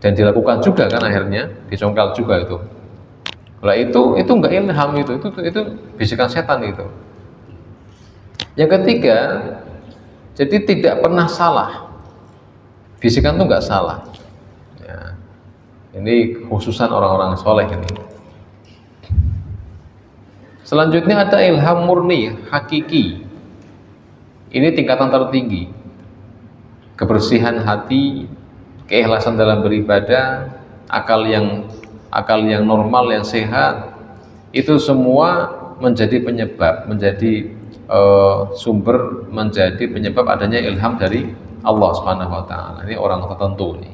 Dan dilakukan juga kan akhirnya, dicongkel juga itu. Lah itu nggak ilham, itu bisikan setan itu. Yang ketiga, jadi tidak pernah salah. Bisikan itu nggak salah. Ya. Ini khususan orang-orang soleh ini. Selanjutnya ada ilham murni, hakiki. Ini tingkatan tertinggi. Kebersihan hati, keikhlasan dalam beribadah, akal yang normal, yang sehat, itu semua menjadi penyebab, menjadi sumber, menjadi penyebab adanya ilham dari Allah Subhanahu wa taala. Ini orang tertentu nih.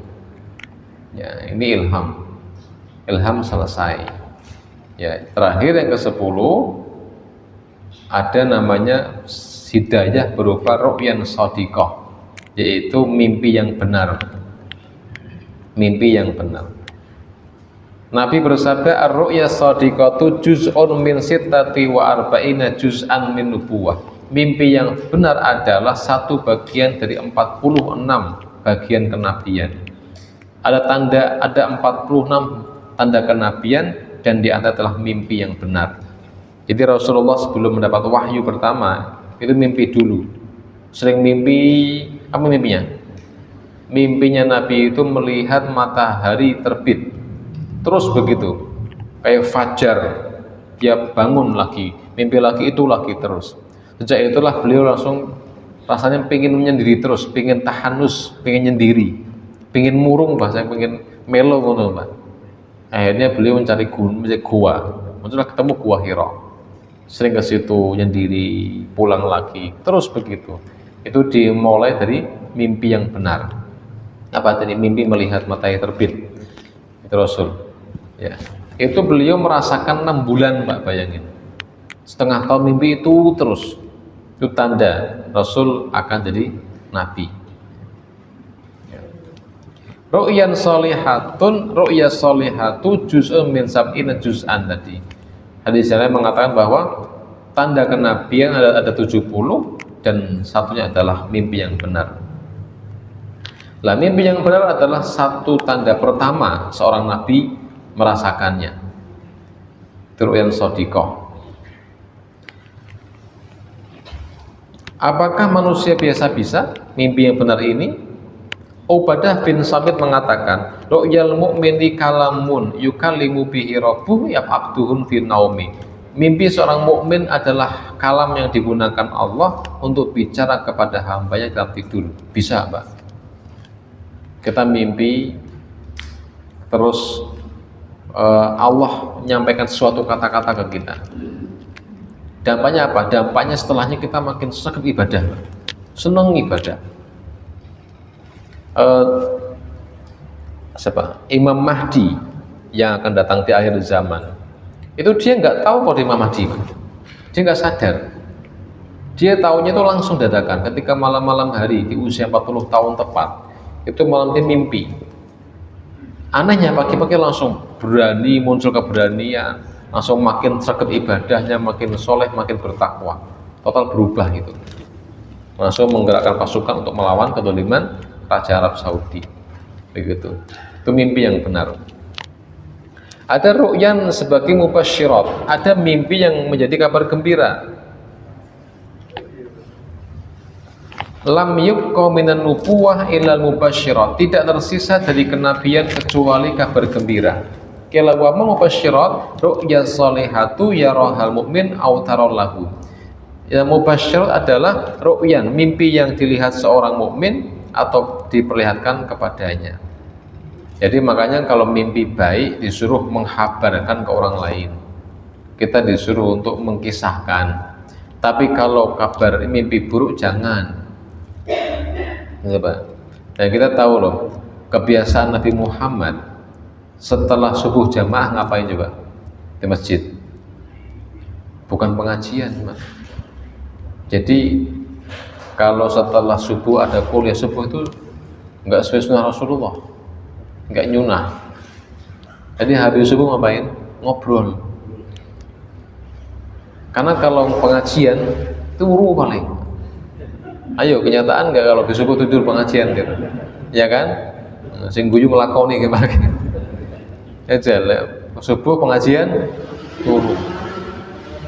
Ya, ini ilham selesai. Ya, terakhir yang ke-10 ada namanya hidayah berupa ru'yan shadiqah, yaitu mimpi yang benar. mimpi yang benar. Nabi bersabda, ar-ru'ya shadiqatu juz'un min sittati wa arba'ina juz'an min nubuwah. Mimpi yang benar adalah satu bagian dari 46 bagian kenabian. Ada 46 tanda kenabian, dan di antara adalah mimpi yang benar. Jadi Rasulullah sebelum mendapat wahyu pertama itu mimpi dulu. Sering mimpi, apa mimpinya? Mimpinya Nabi itu melihat matahari terbit. Terus begitu, kayak fajar, dia bangun lagi, mimpi lagi, itu lagi terus. Sejak itulah beliau langsung rasanya pengen menyendiri terus, pengen tahanus, pengen nyendiri, pengen murung, bahasa pengen melo ngono, Pak. Akhirnya beliau mencari gua, muncullah ketemu gua Hira. Sering ke situ nyendiri, pulang lagi, terus begitu. Itu dimulai dari mimpi yang benar. Apa tadi? Mimpi melihat matahari terbit. Itu Rasul. Ya, itu beliau merasakan 6 bulan, Pak, bayangin. Setengah tahun mimpi itu terus. Itu tanda Rasul akan jadi nabi. Ya. Ru'yan sholihatun, ru'ya sholihatu juz'un min sab'ina juz'an tadi. Hadis yang lain mengatakan bahwa tanda kenabian ada 70 dan satunya adalah mimpi yang benar. Lah, mimpi yang benar adalah satu tanda pertama seorang nabi merasakannya. Ru'yan shadiqah. Apakah manusia biasa bisa mimpi yang benar ini? Ubadah bin Samit mengatakan, ru'yal mu'mini kalamun yukallimu bihi rabbuhu yab'abduhun fi naumi. Mimpi seorang mukmin adalah kalam yang digunakan Allah untuk bicara kepada hambanya dalam tidur. Bisa, Pak. Kita mimpi terus Allah menyampaikan suatu kata-kata ke kita. Dampaknya apa? Dampaknya setelahnya kita makin semangat ibadah, senang ibadah. Imam Mahdi yang akan datang di akhir zaman, itu dia nggak tahu kalau Imam Mahdi, dia nggak sadar. Dia tahunya itu langsung dadakan ketika malam-malam hari di usia 40 tahun tepat. Itu malam dia mimpi. Anehnya pagi-pagi langsung berani, muncul keberanian, langsung makin sergap ibadahnya, makin soleh, makin bertakwa, total berubah gitu. Langsung menggerakkan pasukan untuk melawan kezaliman Raja Arab Saudi. Begitu. Itu mimpi yang benar. Ada ru'yan sebagai mubasyirat, ada mimpi yang menjadi kabar gembira. Lam yubqa minan nubuwah illal mubasyirat, tidak tersisa dari kenabian kecuali kabar gembira. Kala wa mubasyirat ru'ya sholihatu yarahal mu'min aw tarallahu. Ya, mubasyirat adalah ru'yan, mimpi yang dilihat seorang mukmin atau diperlihatkan kepadanya. Jadi makanya kalau mimpi baik disuruh menghabarkan ke orang lain. Kita disuruh untuk mengkisahkan. Tapi kalau kabar mimpi buruk jangan. Dan kita tahu loh, kebiasaan Nabi Muhammad setelah subuh jamaah ngapain coba? Di masjid. Bukan pengajian, Mas. Jadi kalau setelah subuh ada kuliah subuh itu enggak sesuai sunnah Rasulullah, enggak nyunah. Jadi habis subuh ngapain? Ngobrol. Karena kalau pengajian turu paling. Ayo, kenyataan nggak kalau besok tidur pengajian gitu, ya kan? Sing guyu ngelakoni gimana? Aja subuh pengajian turu.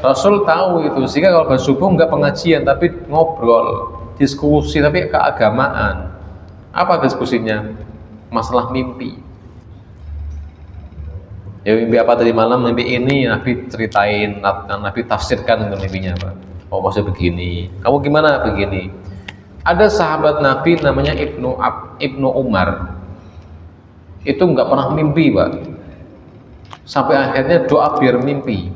Rasul tahu itu, sehingga kalau subuh nggak pengajian tapi ngobrol, diskusi tapi keagamaan. Apa diskusinya? Masalah mimpi. Ya, mimpi apa tadi malam? Mimpi ini Nabi ceritain, Nabi tafsirkan mimpinya, Pak. Oh, maksudnya begini. Kamu gimana begini? Ada sahabat Nabi namanya Ibnu Umar. Itu nggak pernah mimpi, Pak. Sampai akhirnya doa biar mimpi.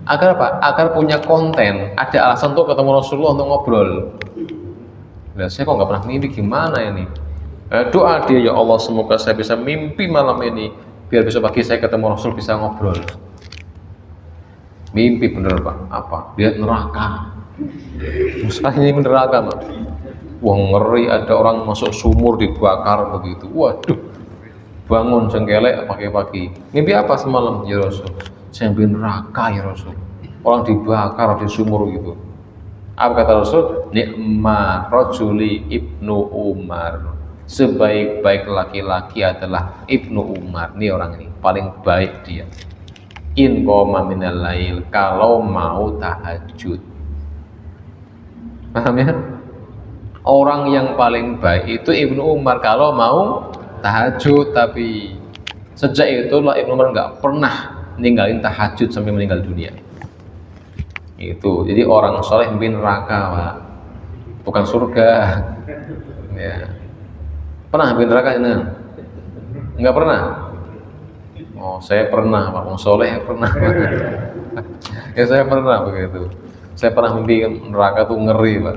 Agar apa? Agar punya konten, ada alasan untuk ketemu Rasulullah untuk ngobrol. Nah, saya kok nggak pernah mimpi, gimana ini? Doa dia, ya Allah semoga saya bisa mimpi malam ini, biar besok pagi saya ketemu Rasul bisa ngobrol. Mimpi bener, Pak. Apa? Lihat neraka. Misalnya ini neraka, Pak. Wah, ngeri, ada orang masuk sumur dibakar begitu. Waduh. bangun jengkelek pagi-pagi. Mimpi apa semalam ya Rasul? Saya mimpi neraka ya Rasul. Orang dibakar di sumur gitu. Apa kata Rasul? Ni'ma rajuli Ibnu Umar. Sebaik-baik laki-laki adalah Ibnu Umar. Ini orang ini paling baik dia. In qoma minal lail, kalau mau tahajud. Paham ya? Orang yang paling baik itu Ibnu Umar kalau mau tahajud. Tapi sejak itulah Ibnu Umar nggak pernah ninggalin tahajud sampai meninggal dunia. Itu jadi orang soleh mimpi neraka, Pak, bukan surga. Ya. Pernah mimpi neraka ini? Nggak pernah? Oh, saya pernah, Pak. Wong soleh pernah. Ya saya pernah begitu. Saya pernah mimpi neraka tuh ngeri, Pak.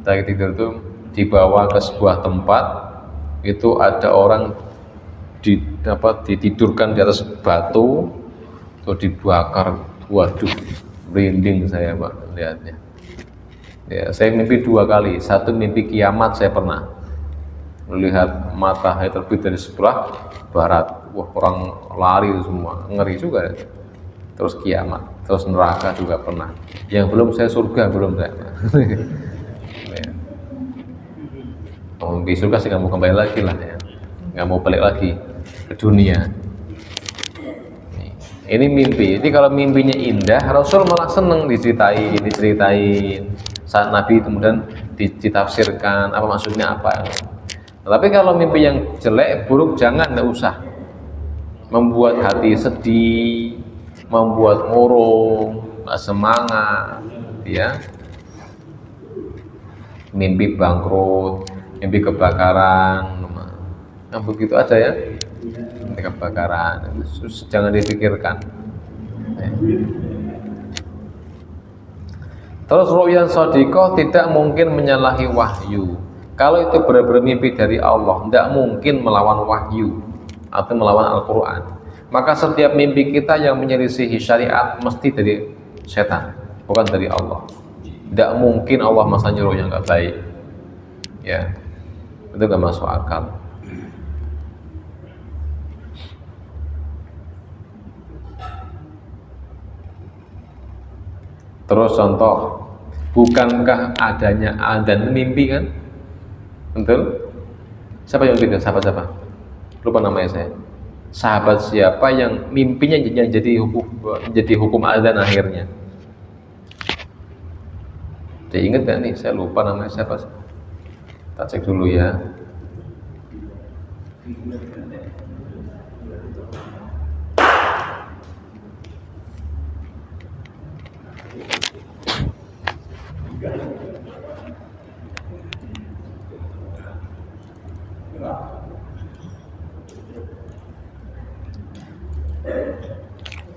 Saya tidur tuh dibawa ke sebuah tempat, itu ada orang ditidurkan di atas batu, tuh dibakar. Waduh, merinding saya, Pak, lihatnya. Ya, saya mimpi 2 kali. Satu mimpi kiamat, saya pernah melihat matahari terbit dari sebelah barat. Wah, orang lari semua, ngeri juga. Terus kiamat, terus neraka juga pernah. Yang belum saya surga, belum saya. Ya. Mimpi surga sih nggak mau kembali lagi lah ya, nggak mau balik lagi ke dunia. Ini mimpi. Jadi kalau mimpinya indah, Rasul malah seneng diceritain. Saat Nabi kemudian ditafsirkan apa maksudnya apa. Tapi kalau mimpi yang jelek, buruk, jangan, nggak usah. Membuat hati sedih, membuat murung, nggak semangat, ya. Mimpi bangkrut, mimpi kebakaran, yang begitu aja ya. Mimpi kebakaran, jangan dipikirkan. Terus ru'yan shadiqah tidak mungkin menyalahi wahyu. Kalau itu benar-benar mimpi dari Allah, tidak mungkin melawan wahyu atau melawan Al-Quran. Maka setiap mimpi kita yang menyelisihi syariat mesti dari setan, bukan dari Allah. Tidak mungkin Allah masa nyuruh yang nggak baik, ya, itu nggak masuk akal. Terus contoh, bukankah adanya adzan mimpi kan? Betul? Siapa yang mimpi? Sahabat siapa? Lupa namanya saya. Sahabat siapa yang mimpinya jadi hukum adzan akhirnya? Diingat gak nih? Saya lupa namanya siapa. Kita cek dulu ya.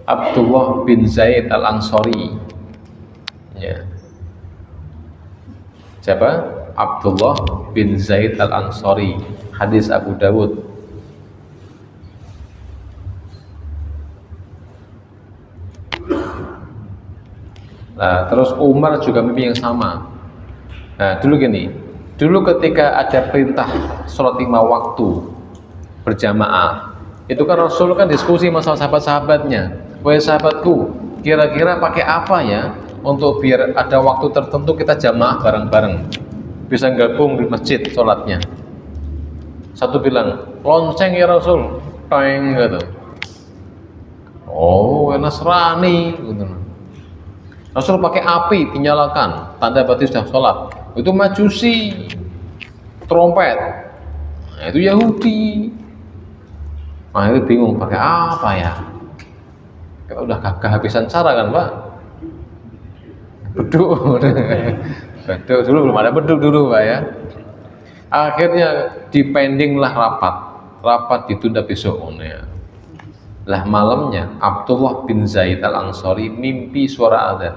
Abdullah bin Zaid al-Ansari, ya. Siapa? Abdullah bin Zaid al-Ansari, hadis Abu Dawud. Nah, terus Umar juga mimpi yang sama. Nah, dulu gini, dulu ketika ada perintah sholat 5 waktu berjamaah, itu kan Rasul kan diskusi masalah sahabat-sahabatnya. Wahai sahabatku, kira-kira pakai apa ya untuk biar ada waktu tertentu kita jamaah bareng-bareng, bisa gabung di masjid sholatnya. Satu bilang, lonceng ya Rasul, teng gitu. Oh, Nasrani gitu. Rasul pakai api dinyalakan, tanda berarti sudah sholat. Itu Majusi, trompet. Nah, itu Yahudi. Nah, itu bingung pakai apa ya? Kita udah kehabisan cara kan, Pak? Beduk. Beduk dulu, belum ada beduk dulu, Pak ya. Akhirnya dipendinglah rapat ditunda besok ya. Lah malamnya Abdullah bin Zaid al-Ansari mimpi suara adzan.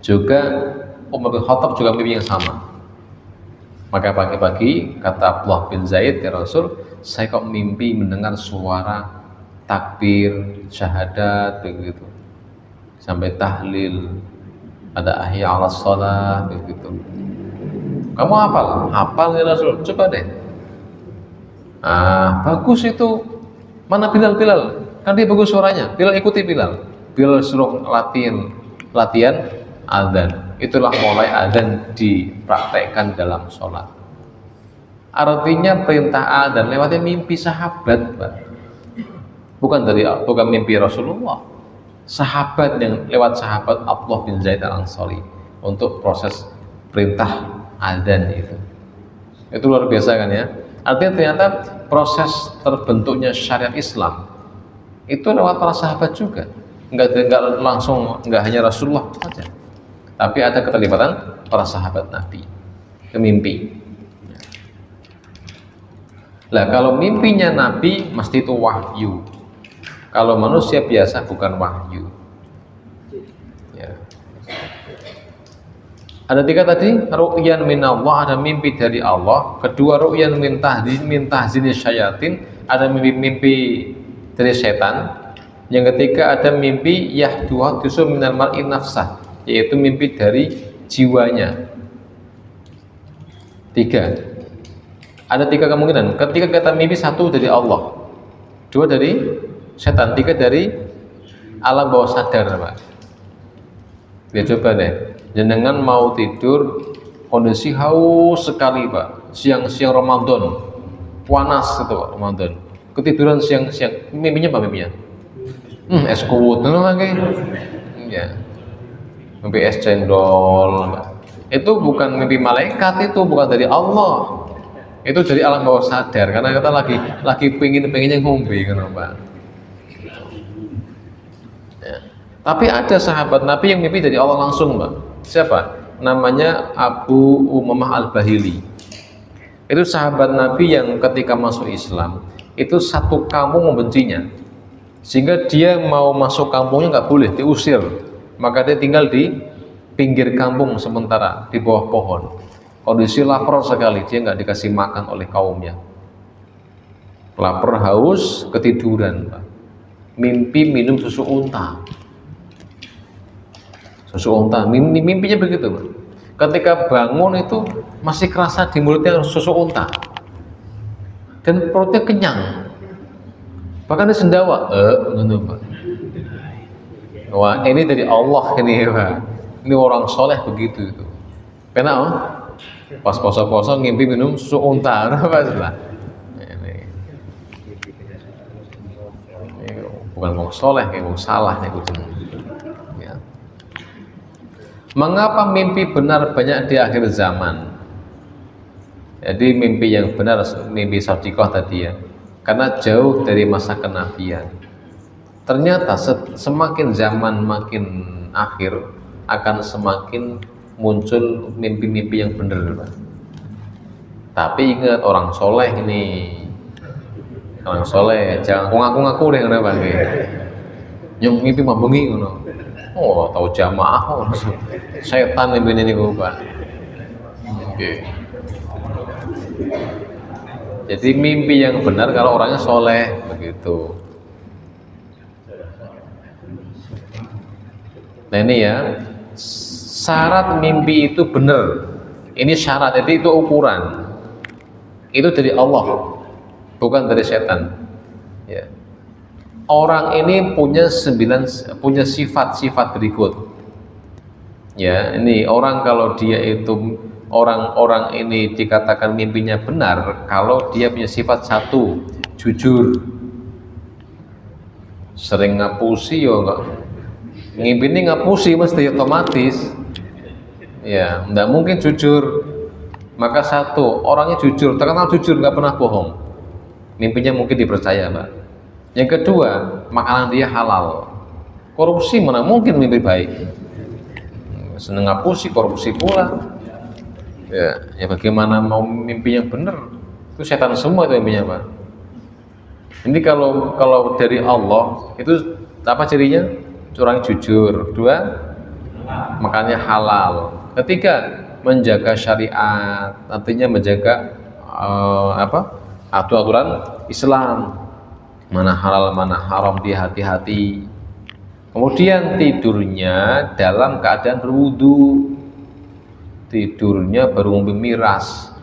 Juga Umar bin Khattab juga mimpi yang sama. Maka pagi-pagi kata Abdullah bin Zaid, ya Rasul, saya kok mimpi mendengar suara takbir, syahadat begitu, sampai tahlil, ada ahya 'alas shalah begitu. Kamu hafal? Hafal ya Rasul? Coba deh. Bagus itu. Mana Bilal? Kan dia bagus suaranya. Bilal ikuti Bilal. Bilal suruh latihan azan. Itulah mulai azan dipraktekkan dalam sholat. Artinya perintah azan lewatnya mimpi sahabat, Pak. Bukan mimpi Rasulullah. Sahabat yang lewat sahabat Abdullah bin Zaid al-Ansari untuk proses perintah azan itu. Itu luar biasa kan ya? Artinya ternyata proses terbentuknya syariat Islam itu lewat para sahabat juga. Enggak langsung, enggak hanya Rasulullah saja, tapi ada keterlibatan para sahabat Nabi ke mimpi. Lah kalau mimpinya Nabi mesti itu wahyu. Kalau manusia biasa bukan wahyu. Ya. Ada 3 tadi, ru'yan minallah, ada mimpi dari Allah. Kedua, ru'yan min tahzini syayatin, ada mimpi dari setan. Yang ketiga, ada mimpi yahdusu minal mar'i nafsah, yaitu mimpi dari jiwanya. 3. Ada 3 kemungkinan. Ketika kata mimpi, 1 dari Allah, 2 dari setan, 3 dari alam bawah sadar, Pak. Ya coba deh. Jenengan mau tidur kondisi haus sekali, Pak. Siang-siang Ramadan, panas itu, Pak, Ramadan. Ketiduran siang-siang, mimpinya apa mimpinya? Es kuwut lagi. Ya. Mimpi es cendol, Pak. Itu bukan mimpi malaikat, itu bukan dari Allah. Itu dari alam bawah sadar, karena kita lagi pengennya ngombe kan, Pak. Ya. Tapi ada sahabat Nabi yang mimpi dari Allah langsung, Pak. Siapa? Namanya Abu Umamah Al-Bahili. Itu sahabat Nabi yang ketika masuk Islam itu satu kampung membencinya, sehingga dia mau masuk kampungnya nggak boleh, diusir. Maka dia tinggal di pinggir kampung sementara di bawah pohon. Kondisi lapar sekali, dia nggak dikasih makan oleh kaumnya. Lapar, haus, ketiduran, Pak. Mimpi minum susu unta. Susu unta, mimpinya begitu, Pak. Ketika bangun itu masih kerasa di mulutnya susu unta dan perutnya kenyang, bahkan dia sendawa, Pak. Wah, ini dari Allah ini, Pak. Ini orang soleh begitu itu. Kenapa? Pas poso-poso ngimpi minum susu unta, apa sudah? Ini bukan orang soleh, kayak orang salah nih kucing. Mengapa mimpi benar banyak di akhir zaman? Jadi mimpi yang benar, mimpi shadiqah tadi ya, karena jauh dari masa kenabian. Ternyata semakin zaman makin akhir akan semakin muncul mimpi-mimpi yang benar. Tapi ingat, orang soleh ini, orang soleh jangan ngaku-ngaku deh, kenapa yang mimpi mabengi ngono. Oh, tahu jamaah, setan ini Pak. Oke. Jadi mimpi yang benar kalau orangnya soleh begitu. Nah ini ya, syarat mimpi itu benar. Ini syarat, jadi itu ukuran. Itu dari Allah, bukan dari setan. Ya. Orang ini punya sifat-sifat berikut. Ya, ini orang kalau dia itu orang ini dikatakan mimpinya benar kalau dia punya sifat 1, jujur. Sering ngapusi yo enggak. Ngimpi ini ngapusi mesti otomatis. Ya, enggak mungkin jujur. Maka 1, orangnya jujur, terkenal jujur, enggak pernah bohong. Mimpinya mungkin dipercaya, Pak. Yang kedua, makanan dia halal. Korupsi mana mungkin mimpi baik. Seneng ngapusi, korupsi pula. Ya bagaimana mau mimpi yang benar? Itu setan semua itu mimpinya, Pak. Ini kalau dari Allah itu apa cirinya? Orang jujur. 2, makannya halal. Ketiga, menjaga syariat, artinya menjaga aturan Islam. Mana halal, mana haram, dia hati-hati. Kemudian tidurnya dalam keadaan berwudu. Tidurnya baru ngombe miras.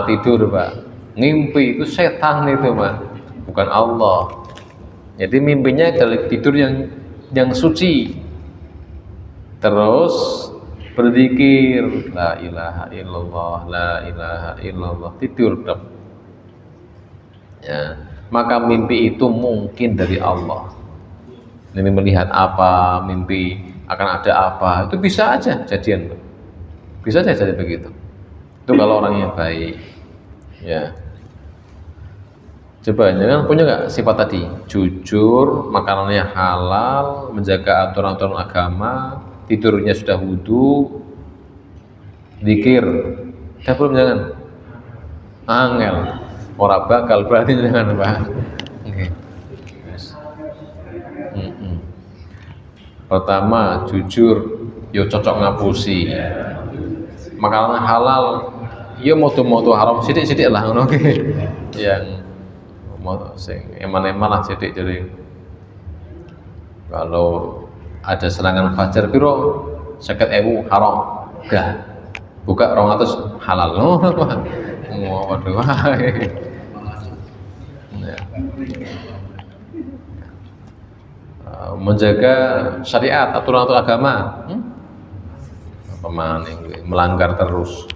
Tidur, Pak. Ngimpi itu setan itu, Pak, bukan Allah. Jadi mimpinya adalah tidur yang suci. Terus berzikir la ilaha illallah, la ilaha illallah, tidur dong. Ya, maka mimpi itu mungkin dari Allah. Ini melihat apa, mimpi akan ada apa, itu bisa aja jadian, bisa aja jadi begitu. Itu kalau orang yang baik, ya. Coba, jangan punya nggak sifat tadi, jujur, makanannya halal, menjaga aturan-aturan agama, tidurnya sudah wudu, zikir, belum jangan, angel, ora bakal berarti jangan, Pak. Oke. Pertama, jujur, yo cocok ngapusi, makanan halal, yo moto-moto haram sidik-sidik lah, oke. Yang mau sing eman-eman lah sidik, jadi kalau ada serangan fajar piro 50.000 haram, gak buka 200 halal loh. Waduh. Ya. Menjaga syariat, aturan-aturan agama, melanggar terus.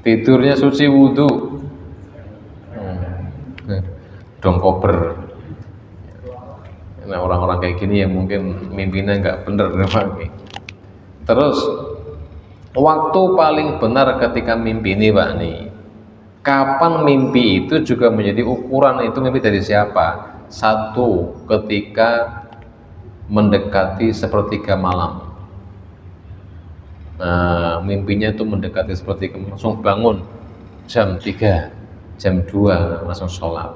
Tidurnya suci, wudu, dongkober. Nah, orang-orang kayak gini yang mungkin mimpinya nggak bener, terus waktu paling benar ketika mimpi ini, Pak, nih, kapan mimpi itu juga menjadi ukuran itu mimpi dari siapa. Satu, ketika mendekati sepertiga malam. Nah, mimpinya itu mendekati sepertiga, langsung bangun jam 3, jam 2 langsung sholat.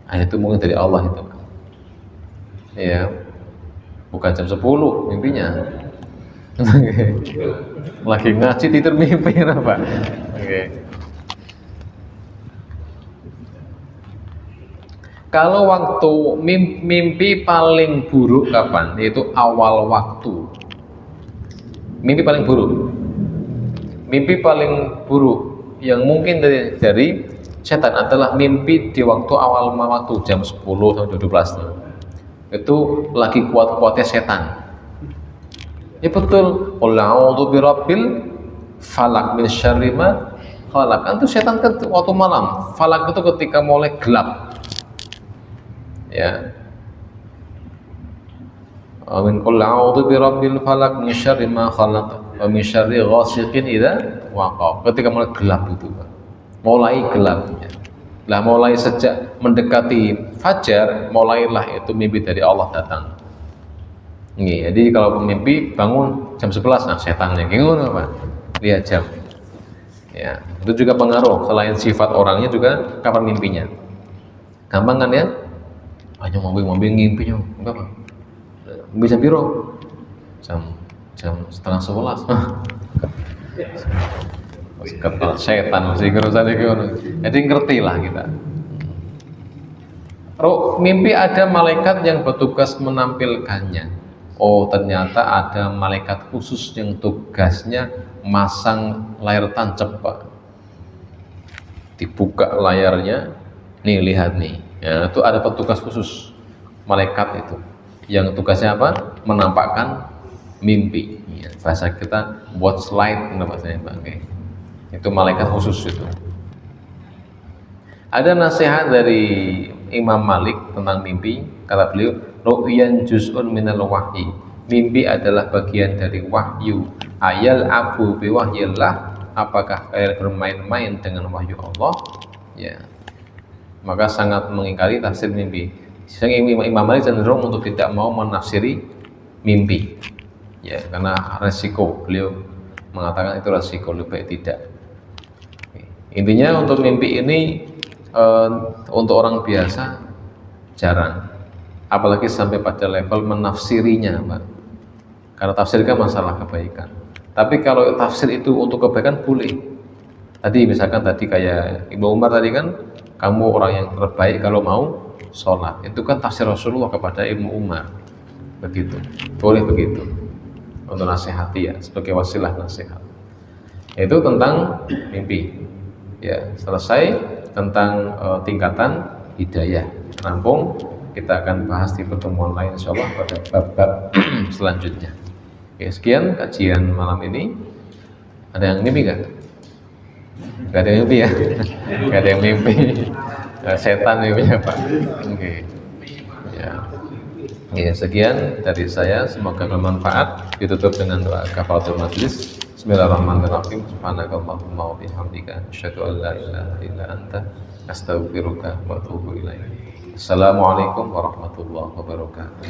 Nah, itu mungkin dari Allah itu, ya, bukan jam 10 mimpinya. Lagi ngaji tidur mimpi apa? Oke. Kalau waktu mimpi paling buruk kapan? Yaitu awal waktu. Mimpi paling buruk. Mimpi paling buruk yang mungkin dari setan adalah mimpi di waktu awal waktu jam 10 sampai 12. Itu lagi kuat-kuatnya setan. Ya betul. Qul a'udzu birabbil falaq min syarri ma khalaq. Itu setan kan waktu malam. Falak itu ketika mulai gelap. Ya. Amin. Qul a'udzu birabbil falaq min syarri ma khalaq wa min syarri ghasiqin idza waqa. Ketika mulai gelap itu, Pak. Mulai gelapnya. Lah mulai sejak mendekati fajar, mulailah itu mimpi dari Allah datang. Nih, jadi kalau mimpi bangun jam 11, nah setannya gimana, Pak? Lihat jam. Ya, itu juga pengaruh. Selain sifat orangnya juga kapan mimpinya. Gampang kan ya? Hanya mobil ngimpinya, enggak, Pak? Bisa biro jam setengah 11. Kepala setan masih urusan iki ngono. Jadi ngerti lah kita. Mimpi ada malaikat yang bertugas menampilkannya. Oh, ternyata ada malaikat khusus yang tugasnya masang layar tancap, Pak. Dibuka layarnya, nih lihat nih. Ya, itu ada petugas khusus malaikat itu. Yang tugasnya apa? Menampakkan mimpi. Ya, bahasa kita buat slide, bahasanya, Pak. Okay. Itu malaikat khusus itu. Ada nasihat dari Imam Malik tentang mimpi, kata beliau, ru'yan juz'un minal wahyi. Mimpi adalah bagian dari wahyu. Ayal abu biwahyillah, apakah kalian bermain-main dengan wahyu Allah? Ya. Maka sangat mengingkari tafsir mimpi. Sehingga Imam Malik cenderung untuk tidak mau menafsiri mimpi. Ya, karena resiko, beliau mengatakan itu resiko, lebih baik tidak. Intinya untuk mimpi ini untuk orang biasa jarang, apalagi sampai pada level menafsirinya, Pak. Karena tafsir kan masalah kebaikan. Tapi kalau tafsir itu untuk kebaikan boleh. Tadi misalkan tadi kayak Ibnu Umar tadi kan, kamu orang yang terbaik kalau mau sholat. Itu kan tafsir Rasulullah kepada Ibnu Umar. Begitu, boleh begitu. Untuk nasihati ya, sebagai wasilah nasihat. Itu tentang mimpi. Ya, selesai tentang tingkatan hidayah. Rampung, kita akan bahas di pertemuan lain insyaallah pada bab-bab selanjutnya. Oke, sekian kajian malam ini. Ada yang mimpi nggak? Nggak ada yang mimpi ya? Nggak ada yang mimpi. Setan mimpinya Pak. Oke. Ya. Ya, sekian dari saya, semoga bermanfaat. Ditutup dengan doa kafaratul majlis. Bismillahirrahmanirrahim. Subhanakallahumma wa bihamdika asyhadu an la ilaha illa anta astaghfiruka wa atubu ilaik. Assalamualaikum warahmatullahi wabarakatuh.